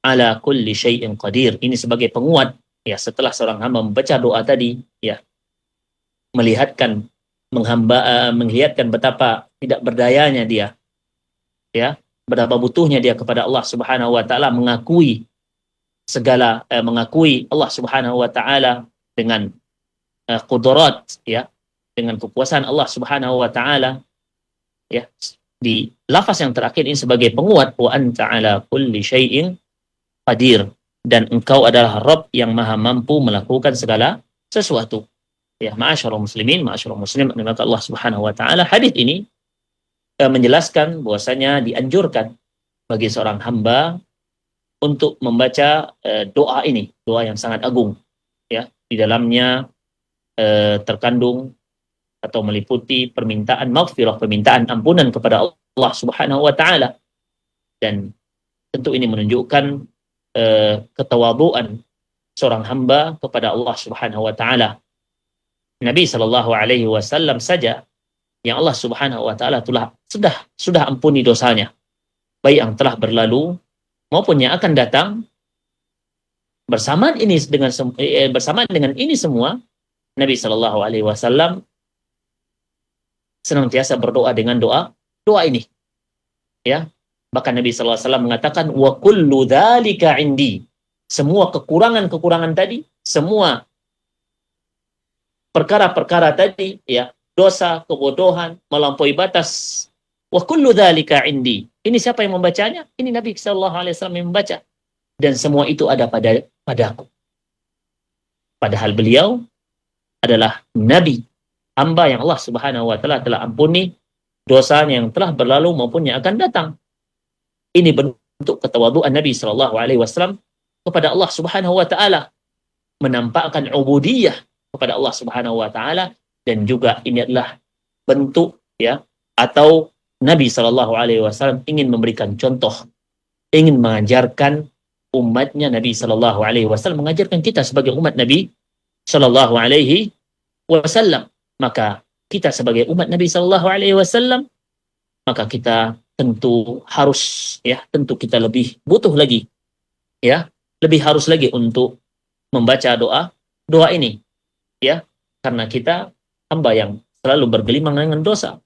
ala kulli syai'in qadir. Ini sebagai penguat, ya, setelah seorang hamba membaca doa tadi, ya, melihatkan betapa tidak berdayanya dia, ya, betapa butuhnya dia kepada Allah Subhanahu wa taala, mengakui Allah Subhanahu wa taala dengan qudrat, ya, dengan kekuasaan Allah Subhanahu wa taala, ya. Di lafaz yang terakhir ini sebagai penguat, wa anta ala kulli syai'in qadir, dan engkau adalah Rabb yang maha mampu melakukan segala sesuatu, ya. Ma'asyiral muslimin, ma'asyiral muslim, maka Allah Subhanahu wa taala, hadis ini menjelaskan bahwasanya dianjurkan bagi seorang hamba untuk membaca doa ini, doa yang sangat agung, ya. Di dalamnya terkandung atau meliputi permintaan maghfirah, permintaan ampunan kepada Allah Subhanahu wa taala, dan tentu ini menunjukkan ketawaduan seorang hamba kepada Allah Subhanahu wa taala. Nabi sallallahu alaihi wasallam saja yang Allah Subhanahu wa taala sudah ampuni dosanya, baik yang telah berlalu maupun yang akan datang. Bersamaan dengan ini semua, Nabi sallallahu alaihi wasallam senantiasa berdoa dengan doa ini, ya. Bahkan Nabi sallallahu alaihi wasallam mengatakan, wa kullu dzalika indi. Semua kekurangan tadi, semua perkara-perkara tadi, ya, dosa, kebodohan, melampaui batas, wa kullu dzalika indi. Ini siapa yang membacanya? Ini Nabi sallallahu alaihi wasallam yang membaca. Dan semua itu ada padaku. Padahal beliau adalah nabi, hamba yang Allah Subhanahu wa taala telah ampuni dosanya yang telah berlalu maupun yang akan datang. Ini bentuk ketawaduan Nabi sallallahu alaihi wasallam kepada Allah Subhanahu wa taala, menampakkan ubudiyah kepada Allah Subhanahu wa taala, dan juga ini adalah bentuk, ya, atau Nabi sallallahu alaihi wasallam ingin memberikan contoh, ingin mengajarkan umatnya. Nabi sallallahu alaihi wasallam mengajarkan kita sebagai umat Nabi sallallahu alaihi wasallam. Maka kita sebagai umat Nabi sallallahu alaihi wasallam, maka kita tentu kita lebih butuh lagi, ya, lebih harus lagi untuk membaca doa ini, ya, karena kita hamba yang selalu bergelimang dengan dosa,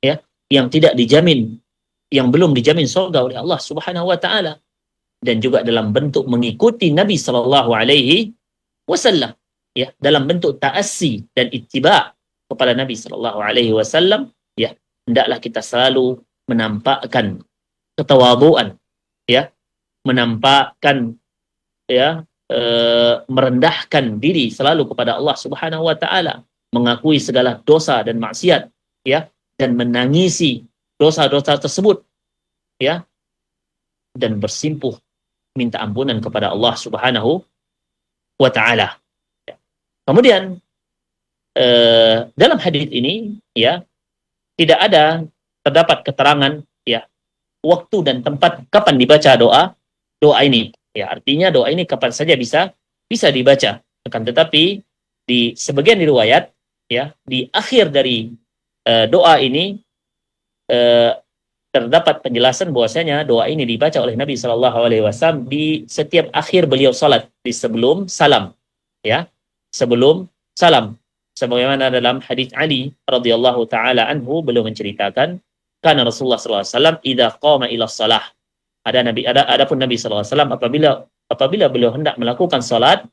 ya, yang belum dijamin surga oleh Allah Subhanahu wa taala, dan juga dalam bentuk mengikuti Nabi sallallahu alaihi wasallam, ya, dalam bentuk ta'assi dan ittiba kepada Nabi sallallahu alaihi wasallam, ya, hendaklah kita selalu menampakkan ketawaduan, ya, menampakkan, ya, merendahkan diri selalu kepada Allah Subhanahu wa taala, mengakui segala dosa dan maksiat, ya, dan menangisi dosa-dosa tersebut, ya, dan bersimpuh minta ampunan kepada Allah Subhanahu wa taala. Kemudian dalam hadis ini, ya, terdapat keterangan, ya, waktu dan tempat kapan dibaca doa ini. Ya, artinya doa ini kapan saja bisa dibaca. Akan tetapi di sebagian riwayat, ya, di akhir dari doa ini eh, terdapat penjelasan bahwasanya doa ini dibaca oleh Nabi Shallallahu Alaihi Wasallam di setiap akhir beliau salat, di sebelum salam, ya, sebelum salam. Sebagaimana dalam hadits Ali radhiyallahu taala anhu, beliau menceritakan, karena Rasulullah sallallahu alaihi wasallam idza qama ila shalah. Adapun Nabi sallallahu alaihi wasallam apabila beliau hendak melakukan salat,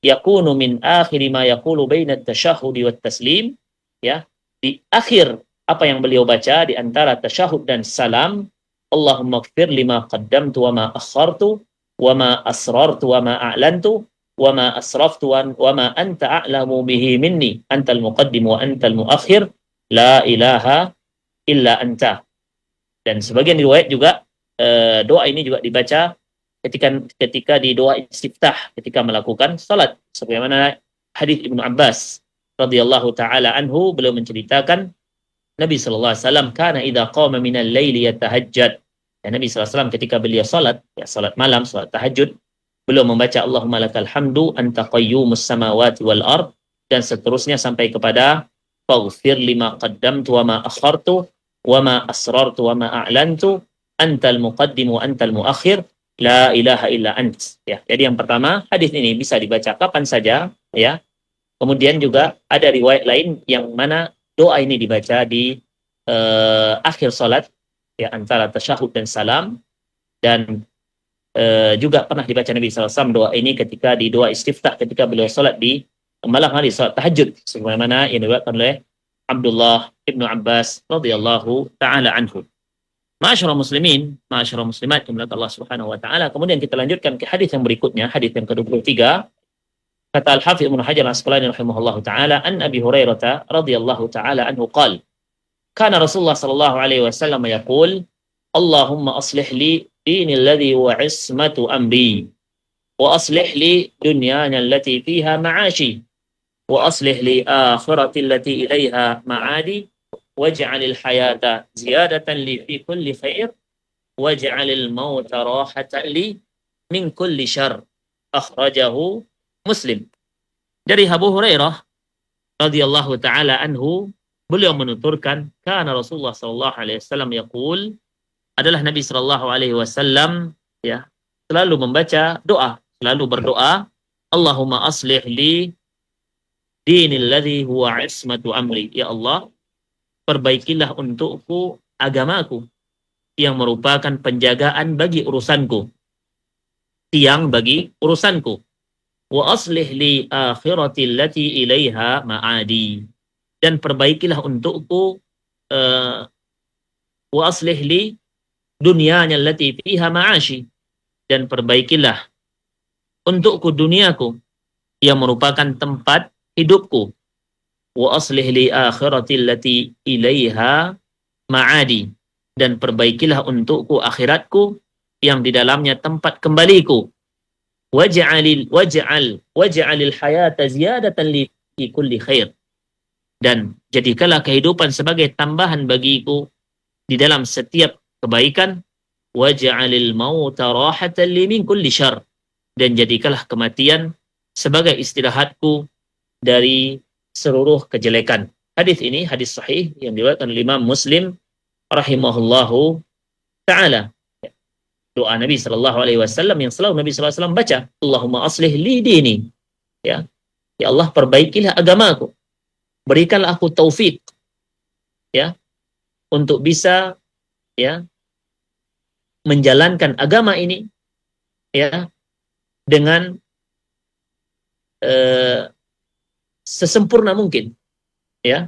yakunu min akhiri ma yaqulu baina at-tasyahhud wat taslim, ya, di akhir apa yang beliau baca di antara tasyahud dan salam, Allahumma ighfir lima qaddamtu wa ma akhartu wa ma asrartu wa ma a'lantu wa ma asraftu wa ma anta a'lamu bihi minni antal muqaddim wa antal muakhir la ilaha illa anta. Dan sebagian riwayat juga doa ini juga dibaca ketika di doa istiftah ketika melakukan salat, sebagaimana hadis Ibnu Abbas radhiyallahu taala anhu, beliau menceritakan Nabi sallallahu alaihi wasallam kana idza qama minal laili yatahajjad. Ya, Nabi sallallahu alaihi wasallam ketika beliau salat, ya, salat malam, salat tahajud, beliau membaca Allahumma lakal hamdu anta qayyumus samawati wal ard, dan seterusnya sampai kepada faghfir lima qaddamtu wa ma akhartu wa ma asrartu wa ma a'lantu antal muqaddim wa antal muakhir la ilaha illa ant. Ya, jadi yang pertama, hadis ini bisa dibaca kapan saja, ya. Kemudian juga ada riwayat lain yang mana doa ini dibaca di akhir salat, ya, antara tasyahud dan salam, dan juga pernah dibaca Nabi SAW doa ini ketika di doa istiftah ketika beliau salat di malam hari, salat tahajud, sebagaimana yang diriwayatkan oleh Abdullah ibnu Abbas radhiyallahu taala anhu. Ma'asyiral muslimin, ma'asyiral muslimat, yang Allah Subhanahu wa taala. Kemudian kita lanjutkan ke hadis yang berikutnya, hadis yang ke-23. Kata Al-Hafidz Ibnu Hajar Al-Asqalani rahimahullahu taala, an Abi Hurairah radhiyallahu taala anhu qala, kana Rasulullah sallallahu alaihi wasallam yaqul, Allahumma aslih li dini alladhi huwa ismatu amri, wa aslih li dunyana allati fiha ma'ashi, wa aslih li akhirati allati ilaiha ma'adi, waj'alil hayata ziyadatan li fi kulli khair, waj'alil mauta rahatan li min kulli syarr. Akhrajahu Muslim. Dari Abu Hurairah radhiyallahu taala anhu, beliau menuturkan, kana Rasulullah sallallahu alaihi wasallam yaqul, adalah Nabi sallallahu alaihi wasallam, ya, selalu membaca doa, selalu berdoa, Allahumma aslih li dinil ladzi huwa ismatu amri. Ya Allah, perbaikilah untukku agamaku yang merupakan penjagaan bagi urusanku, tiang bagi urusanku. Wa aslih li akhirati allati ilaiha ma'adi, dan perbaikilah untukku wa aslih li dunyanya allati fiha ma'ashi, dan perbaikilah untukku duniaku yang merupakan tempat hidupku. Wa aslih li akhirati allati ilaiha ma'adi, dan perbaikilah untukku akhiratku yang di dalamnya tempat kembaliku. Waj'alil hayata ziyadatan li fi kulli khair, dan jadikanlah kehidupan sebagai tambahan bagiku di dalam setiap kebaikan. Waj'alil mauta rahatan li min kulli syarr, dan jadikanlah kematian sebagai istirahatku dari seluruh kejelekan. Hadis ini hadis sahih yang diriwayatkan oleh Imam Muslim rahimahullahu taala. Doa Nabi sallallahu alaihi wasallam yang selalu Nabi sallallahu alaihi wasallam baca, Allahumma aslih li dini. Ya. Ya Allah, perbaikilah agamaku. Berikanlah aku taufik, ya, untuk bisa, ya, menjalankan agama ini, ya, dengan sesempurna mungkin, ya.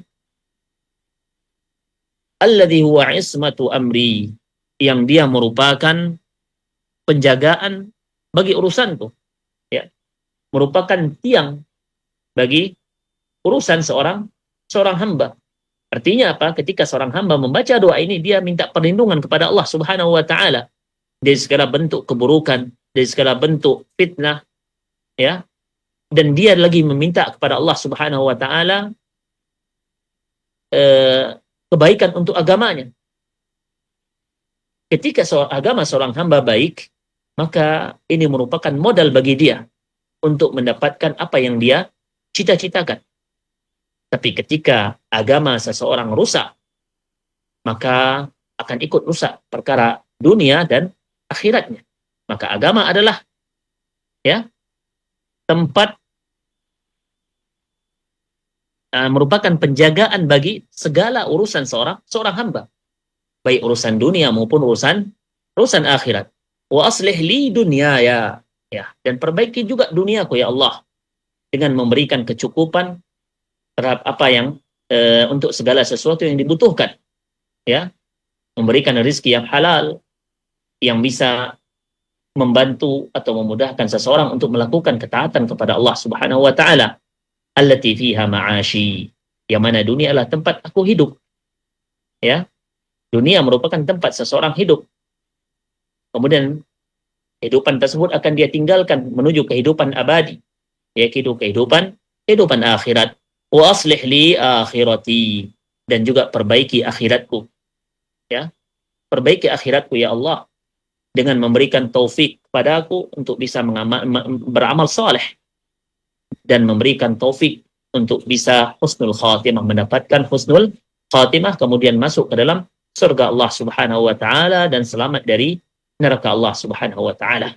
Alladzi huwa ismatu amri, yang dia merupakan penjagaan bagi urusanku, ya, merupakan tiang bagi urusan seorang hamba. Artinya apa? Ketika seorang hamba membaca doa ini, dia minta perlindungan kepada Allah Subhanahu wa taala dari segala bentuk keburukan, dari segala bentuk fitnah, ya. Dan dia lagi meminta kepada Allah Subhanahu wa taala kebaikan untuk agamanya. ketika agama seorang hamba baik, maka ini merupakan modal bagi dia untuk mendapatkan apa yang dia cita-citakan. Tapi ketika agama seseorang rusak, maka akan ikut rusak perkara dunia dan akhiratnya. Maka agama adalah tempat merupakan penjagaan bagi segala urusan seorang hamba, baik urusan dunia maupun urusan akhirat. Wa aslih li dunyaya, dan perbaiki juga duniaku ya Allah dengan memberikan kecukupan terhadap apa yang untuk segala sesuatu yang dibutuhkan, memberikan rezeki yang halal yang bisa membantu atau memudahkan seseorang untuk melakukan ketaatan kepada Allah Subhanahu wa taala. Allati fiha ma'ashi, yang mana dunia adalah tempat aku hidup. Dunia merupakan tempat seseorang hidup. Kemudian kehidupan tersebut akan dia tinggalkan menuju kehidupan abadi, yaitu kehidupan akhirat. Wa aslih li akhirati, dan juga perbaiki akhiratku. Perbaiki akhiratku ya Allah dengan memberikan taufik kepadaku untuk bisa beramal saleh dan memberikan taufik untuk bisa husnul khatimah, mendapatkan husnul khatimah, kemudian masuk ke dalam surga Allah Subhanahu wa taala dan selamat dari neraka Allah Subhanahu wa taala.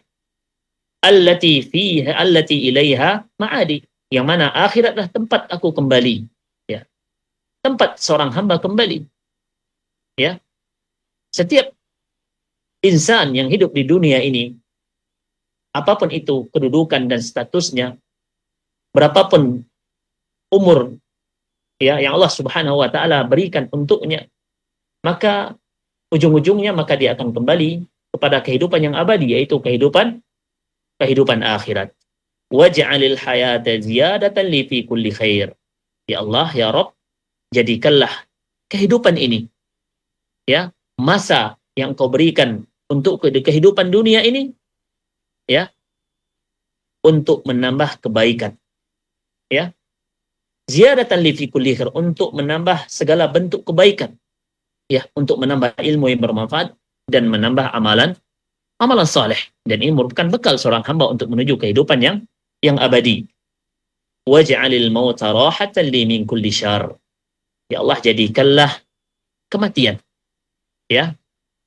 Allati ilaiha ma'adi, yang mana akhirat adalah tempat aku kembali, tempat seorang hamba kembali. Setiap insan yang hidup di dunia ini, apapun itu kedudukan dan statusnya, berapapun umur yang Allah Subhanahu wa taala berikan untuknya, maka ujung-ujungnya maka dia akan kembali kepada kehidupan yang abadi, yaitu kehidupan akhirat. Waj'alil hayata ziyadatan li fi kulli khair. Ya Allah, ya Rabb, jadikanlah kehidupan ini, masa yang Kau berikan untuk kehidupan dunia ini, untuk menambah kebaikan. Ziyadatan li fi kulli khair, untuk menambah segala bentuk kebaikan. Untuk menambah ilmu yang bermanfaat dan menambah amalan saleh. Dan ini merupakan bekal seorang hamba untuk menuju kehidupan yang abadi. Waj'alil mauta rahatan li min kulli syarr. Ya Allah, jadikanlah kematian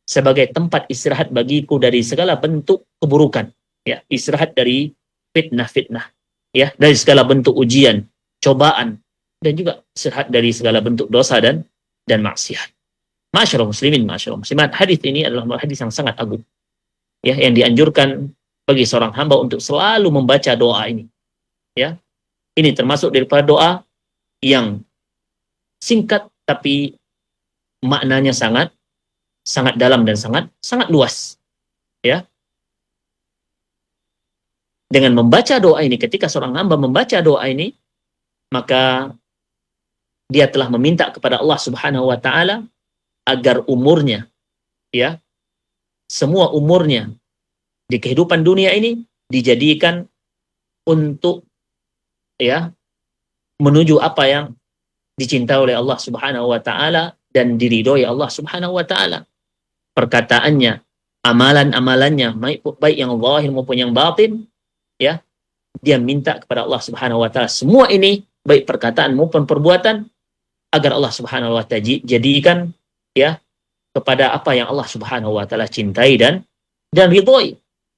sebagai tempat istirahat bagiku dari segala bentuk keburukan. Istirahat dari fitnah-fitnah, dari segala bentuk ujian, cobaan, dan juga istirahat dari segala bentuk dosa dan maksiat. Ma'asyiral muslimin, ma'asyiral muslimat, hadis ini adalah hadis yang sangat agung, yang dianjurkan bagi seorang hamba untuk selalu membaca doa ini. Ini termasuk daripada doa yang singkat tapi maknanya sangat dalam dan sangat luas. Dengan membaca doa ini, ketika seorang hamba membaca doa ini, maka dia telah meminta kepada Allah Subhanahu wa taala agar umurnya, semua umurnya di kehidupan dunia ini dijadikan untuk menuju apa yang dicintai oleh Allah Subhanahu wa taala dan diridhoi Allah Subhanahu wa taala. Perkataannya, amalan-amalannya, baik yang zahir maupun yang batin, dia minta kepada Allah Subhanahu wa taala semua ini, baik perkataan maupun perbuatan, agar Allah Subhanahu wa taala jadikan kepada apa yang Allah Subhanahu wa taala cintai dan ridhoi.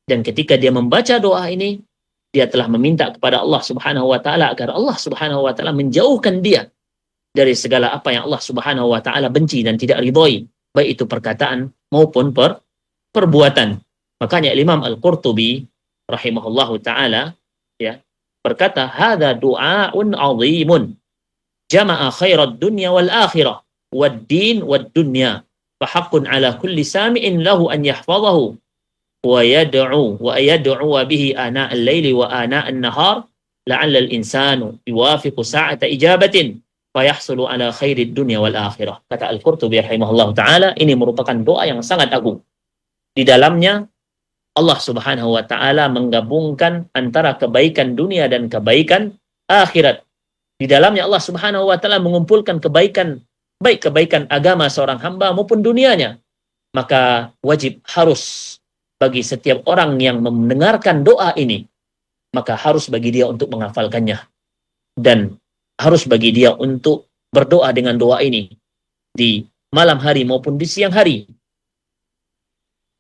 Dan ketika dia membaca doa ini, dia telah meminta kepada Allah Subhanahu wa taala agar Allah Subhanahu wa taala menjauhkan dia dari segala apa yang Allah Subhanahu wa taala benci dan tidak ridhoi, baik itu perkataan maupun perbuatan. Makanya Imam Al-Qurtubi rahimahullahu taala berkata, hadza du'aun 'azimun jama'a khairat dunya wal akhirah wad din wad dunya fa haqqun 'ala kulli sami'in lahu an yahfazahu wa yad'u bihi ana al-laili wa ana an-nahar la'alla al-insanu yuwafiqu sa'ata ijabatin fa yahsulu 'ala khairid dunya wal akhirah. Kata Al-Qurtubi rahimahullahu taala, ini merupakan doa yang sangat agung. Di dalamnya Allah Subhanahu wa taala menggabungkan antara kebaikan dunia dan kebaikan akhirat. Di dalamnya Allah Subhanahu wa taala mengumpulkan kebaikan, baik kebaikan agama seorang hamba maupun dunianya. maka wajib harus bagi setiap orang yang mendengarkan doa ini, maka harus bagi dia untuk menghafalkannya, dan harus bagi dia untuk berdoa dengan doa ini di malam hari maupun di siang hari.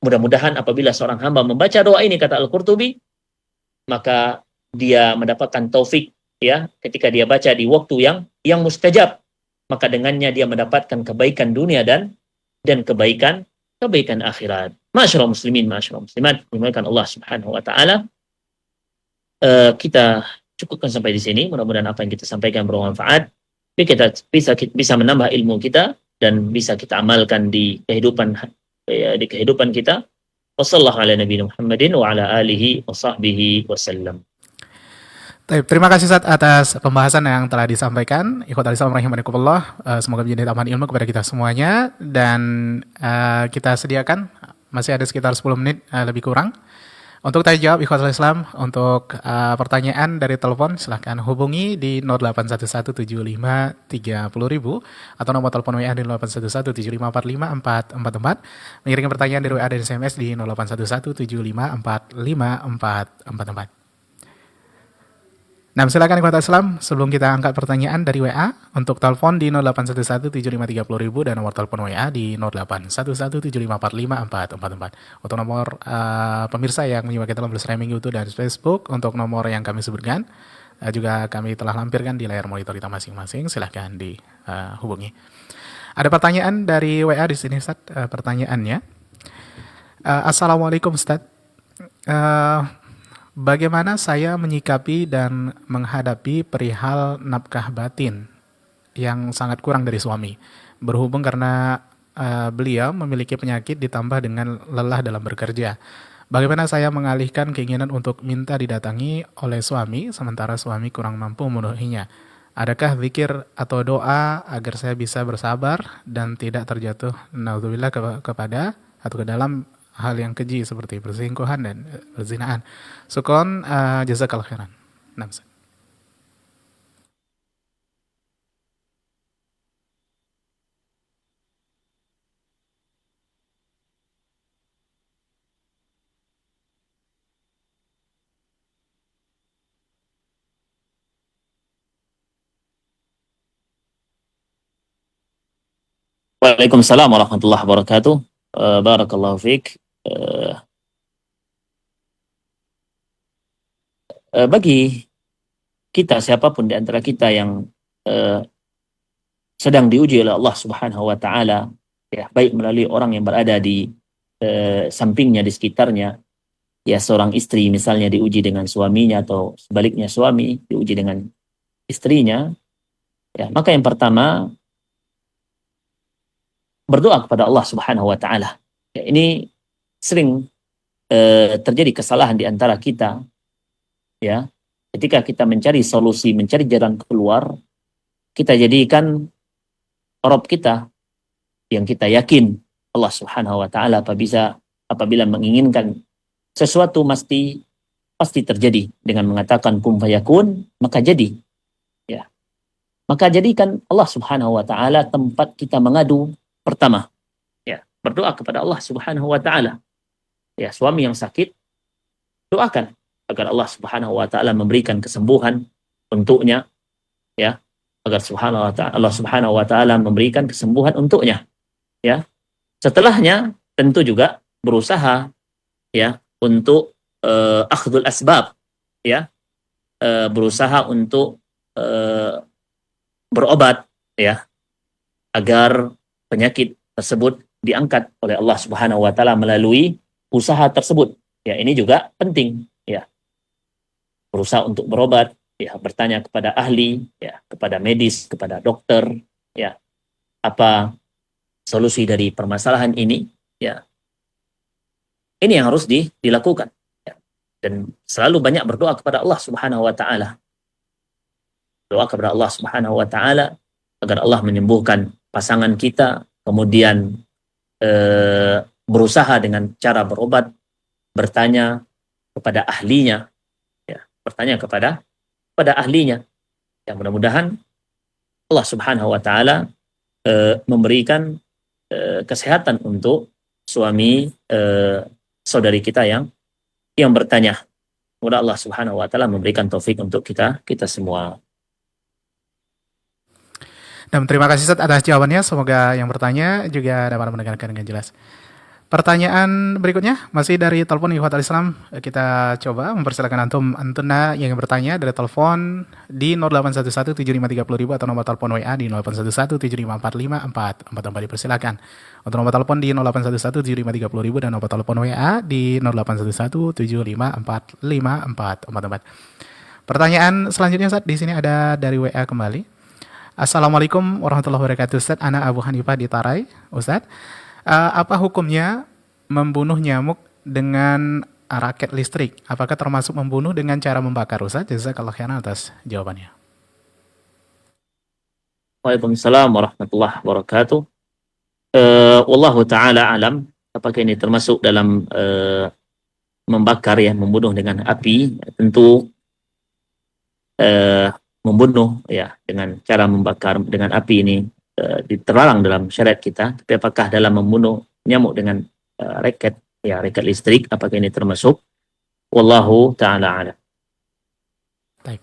Mudah-mudahan apabila seorang hamba membaca doa ini, kata Al-Qurtubi, maka dia mendapatkan taufik, ya, ketika dia baca di waktu yang mustajab, maka dengannya dia mendapatkan kebaikan dunia dan kebaikan akhirat. Masyaallah muslimin, masyaallah muslimat, dimuliakan Allah Subhanahu wa taala. Kita cukupkan sampai di sini. Mudah-mudahan apa yang kita sampaikan bermanfaat. Kita bisa menambah ilmu kita dan bisa kita amalkan di kehidupan kita. Wassallallahu ala nabiyina Muhammadin wa ala alihi wa sahbihi wasallam. Terima kasih Ustaz atas pembahasan yang telah disampaikan. Ikhwatal Islam rahimakumullah. Semoga menjadi tambahan ilmu kepada kita semuanya, dan kita sediakan masih ada sekitar 10 menit lebih kurang untuk tanya jawab ikhwatal Islam. Untuk pertanyaan dari telepon silahkan hubungi di 08117530.000 atau nomor telepon WA di 0811754544. Mengirimkan pertanyaan dari WA dan SMS di 0811754544. Nah, silakan ikhwatal Islam, sebelum kita angkat pertanyaan dari WA, untuk telepon di 08117530.000 dan nomor telepon WA di 0811754544. Untuk nomor pemirsa yang menyimak kita melalui streaming YouTube dan Facebook, untuk nomor yang kami sebutkan juga kami telah lampirkan di layar monitor kita masing-masing. Silahkan dihubungi. Ada pertanyaan dari WA di sini, Ustaz. Pertanyaannya, Assalamualaikum Ustaz. Bagaimana saya menyikapi dan menghadapi perihal nafkah batin yang sangat kurang dari suami, berhubung karena beliau memiliki penyakit ditambah dengan lelah dalam bekerja. Bagaimana saya mengalihkan keinginan untuk minta didatangi oleh suami sementara suami kurang mampu memenuhinya? Adakah zikir atau doa agar saya bisa bersabar dan tidak terjatuh naudzubillah kepada atau ke dalam hal yang keji seperti perselingkuhan dan perzinaan? Syukron, jazakallahu khairan. Nah, Waalaikumsalam warahmatullahi wabarakatuh. Barakallahu fiik. Bagi kita, siapapun di antara kita yang sedang diuji oleh Allah Subhanahu wa taala, ya, baik melalui orang yang berada di sampingnya, di sekitarnya, ya, seorang istri misalnya diuji dengan suaminya atau sebaliknya suami diuji dengan istrinya, ya, maka yang pertama berdoa kepada Allah Subhanahu wa taala. Ya, ini sering terjadi kesalahan di antara kita, ya. Ketika kita mencari solusi, mencari jalan keluar, kita jadikan Rabb kita yang kita yakin Allah Subhanahu wa taala apabila menginginkan sesuatu pasti terjadi dengan mengatakan kun fayakun, maka jadi. Ya. Maka jadikan Allah Subhanahu wa taala tempat kita mengadu pertama. Ya, berdoa kepada Allah Subhanahu wa taala. Ya, suami yang sakit, doakan agar Allah Subhanahu wa taala memberikan kesembuhan untuknya, ya. Agar Allah Subhanahu wa taala memberikan kesembuhan untuknya, ya. Setelahnya tentu juga berusaha, ya, untuk akhdul asbab, ya. Berusaha untuk berobat, ya, agar penyakit tersebut diangkat oleh Allah Subhanahu wa taala melalui usaha tersebut. Ya, ini juga penting, ya. Berusaha untuk berobat, ya, bertanya kepada ahli, ya, kepada medis, kepada dokter, ya, apa solusi dari permasalahan ini, ya. Ini yang harus dilakukan, ya. Dan selalu banyak berdoa kepada Allah Subhanahu wa taala. Doa kepada Allah Subhanahu wa taala agar Allah menyembuhkan pasangan kita, kemudian berusaha dengan cara berobat, bertanya kepada ahlinya, ya, bertanya kepada ahlinya. Ya, mudah-mudahan Allah Subhanahu wa taala memberikan kesehatan untuk suami saudari kita yang bertanya. Semoga Allah Subhanahu wa taala memberikan taufik untuk kita semua. Dan terima kasih Ustaz atas jawabannya. Semoga yang bertanya juga dapat mendengarkan dengan jelas. Pertanyaan berikutnya masih dari telepon Ikhwatul Islam. Kita coba mempersilakan antuna yang bertanya dari telepon di 08117530.000 atau nomor telepon WA di 081175454444. Dipersilakan. Untuk nomor telepon di 08117530.000 dan nomor telepon WA di 081175454444. Pertanyaan selanjutnya Ustaz, di sini ada dari WA kembali. Assalamualaikum warahmatullahi wabarakatuh Ustaz. Ana Abu Hanifah di Tarai, Ustaz. Apa hukumnya membunuh nyamuk dengan raket listrik? Apakah termasuk membunuh dengan cara membakar, Ustaz? Jazakallahu khairan atas jawabannya. Waalaikumsalam warahmatullahi wabarakatuh. Wallahu ta'ala alam. Apakah ini termasuk dalam membakar ya, membunuh dengan api? Tentu membunuh ya dengan cara membakar dengan api ini diterlarang dalam syariat kita. Tapi apakah dalam membunuh nyamuk dengan raket listrik, apakah ini termasuk? Wallahu ta'ala alam. Baik.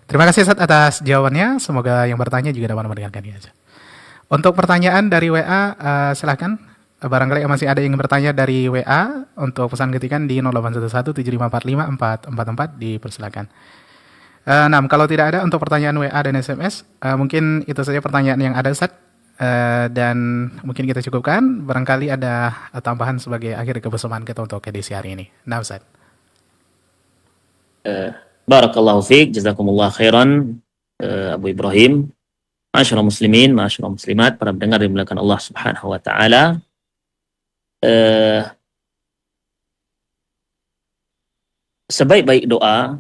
Terima kasih Ustaz atas jawabannya. Semoga yang bertanya juga dapat mendengarkannya. Untuk pertanyaan dari WA, silahkan. Barangkali masih ada yang bertanya dari WA. Untuk pesan ketikan di 081175454444 dipersilakan. Nah, kalau tidak ada untuk pertanyaan WA dan SMS, mungkin itu saja pertanyaan yang ada, Ustaz. Dan mungkin kita cukupkan. Barangkali ada tambahan sebagai akhir kebersamaan kita untuk edisi hari ini. Nah, Ustaz. Barakallahu fiik, jazakumullah khairan, Abu Ibrahim. Ma'asyiral muslimin, ma'asyiral muslimat, para pendengar yang dimuliakan Allah Subhanahu wa taala. Sebaik-baik doa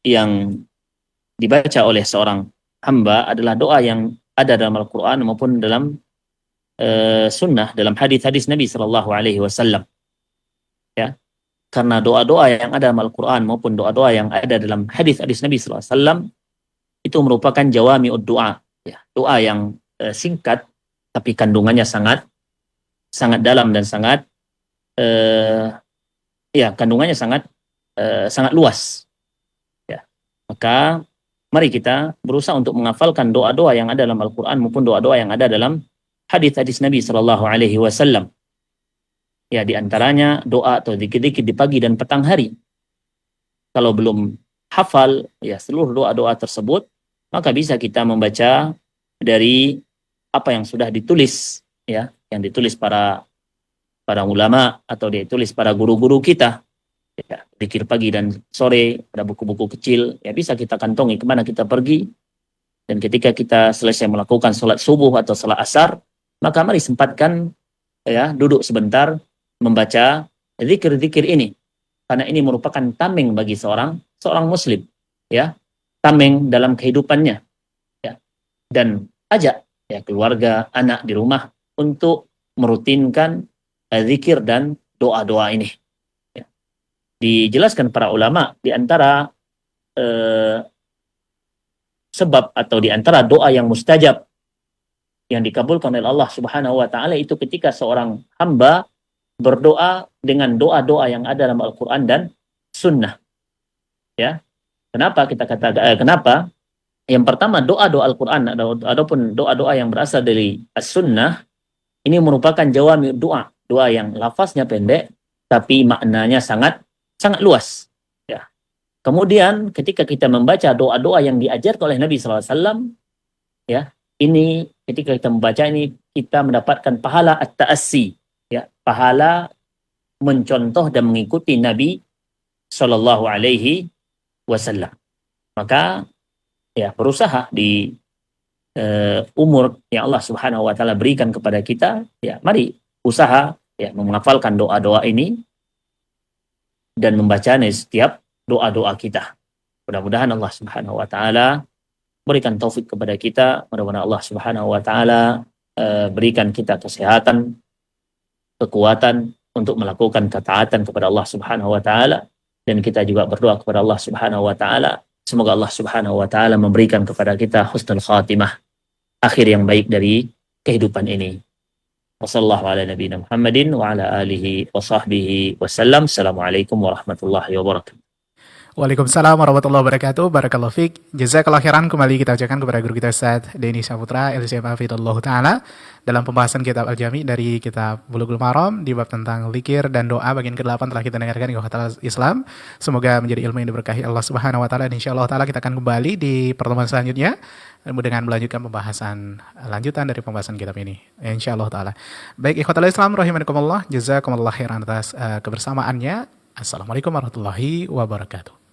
yang dibaca oleh seorang hamba adalah doa yang ada dalam Al-Quran maupun dalam sunnah, dalam hadis-hadis Nabi Sallallahu Alaihi Wasallam. Ya, karena doa-doa yang ada dalam Al-Quran maupun doa-doa yang ada dalam hadis-hadis Nabi Sallallahu Alaihi Wasallam itu merupakan jawami'ud doa, ya, doa yang singkat tapi kandungannya sangat dalam dan sangat kandungannya sangat luas. Maka mari kita berusaha untuk menghafalkan doa-doa yang ada dalam Al-Quran maupun doa-doa yang ada dalam hadis-hadis Nabi Sallallahu Alaihi Wasallam. Ya, di antaranya doa atau zikir-zikir di pagi dan petang hari. Kalau belum hafal ya seluruh doa-doa tersebut, maka bisa kita membaca dari apa yang sudah ditulis, ya, yang ditulis para ulama atau ditulis para guru-guru kita. Ya, zikir pagi dan sore pada buku-buku kecil, ya bisa kita kantongi kemana kita pergi. Dan ketika kita selesai melakukan sholat subuh atau sholat asar, maka mari sempatkan ya duduk sebentar membaca zikir-zikir ini, karena ini merupakan tameng bagi seorang muslim, ya, tameng dalam kehidupannya, ya, dan ajak ya keluarga, anak di rumah untuk merutinkan zikir dan doa-doa ini. Dijelaskan para ulama di antara sebab atau di antara doa yang mustajab yang dikabulkan oleh Allah Subhanahu wa taala itu ketika seorang hamba berdoa dengan doa-doa yang ada dalam Al-Qur'an dan sunnah. Ya. Kenapa kita katakan kenapa? Yang pertama, doa-doa Al-Qur'an ataupun doa-doa yang berasal dari as-sunnah ini merupakan jawami doa, doa yang lafaznya pendek tapi maknanya sangat luas, ya. Kemudian ketika kita membaca doa-doa yang diajarkan oleh Nabi SAW, ya, ini ketika kita membaca ini kita mendapatkan pahala at-ta'assi, ya, pahala mencontoh dan mengikuti Nabi Sallallahu Alaihi Wasallam. Maka ya berusaha di umur yang Allah Subhanahu Wa Taala berikan kepada kita, ya mari usaha ya menghafalkan doa-doa ini dan membacanya setiap doa-doa kita. Mudah-mudahan Allah Subhanahu wa taala berikan taufik kepada kita. Mudah-mudahan Allah Subhanahu wa taala berikan kita kesehatan, kekuatan untuk melakukan ketaatan kepada Allah Subhanahu wa taala, dan kita juga berdoa kepada Allah Subhanahu wa taala semoga Allah Subhanahu wa taala memberikan kepada kita husnul khatimah, akhir yang baik dari kehidupan ini. Wassallallahu ala nabiyina Muhammadin wa ala alihi wa sahbihi wasallam. Assalamualaikum warahmatullahi wabarakatuh. Waalaikumsalam warahmatullahi wabarakatuh. Barakallahu fiik. Jazakallahu khairan. Kembali kita ucapkan kepada guru kita Ustaz Denny Saputra LCM Hafidhullah Ta'ala dalam pembahasan kitab Al-Jami dari kitab Bulughul Maram di bab tentang zikir dan doa bagian ke-8 telah kita dengarkan di Ikhwatal Islam. Semoga menjadi ilmu yang diberkahi Allah Subhanahu wa taala dan insyaallah taala kita akan kembali di pertemuan selanjutnya dengan melanjutkan pembahasan lanjutan dari pembahasan kitab ini. Insyaallah taala. Baik Ikhwatal Islam rahimakumullah, jazakumullah khairan atas kebersamaannya. Assalamualaikum warahmatullahi wabarakatuh.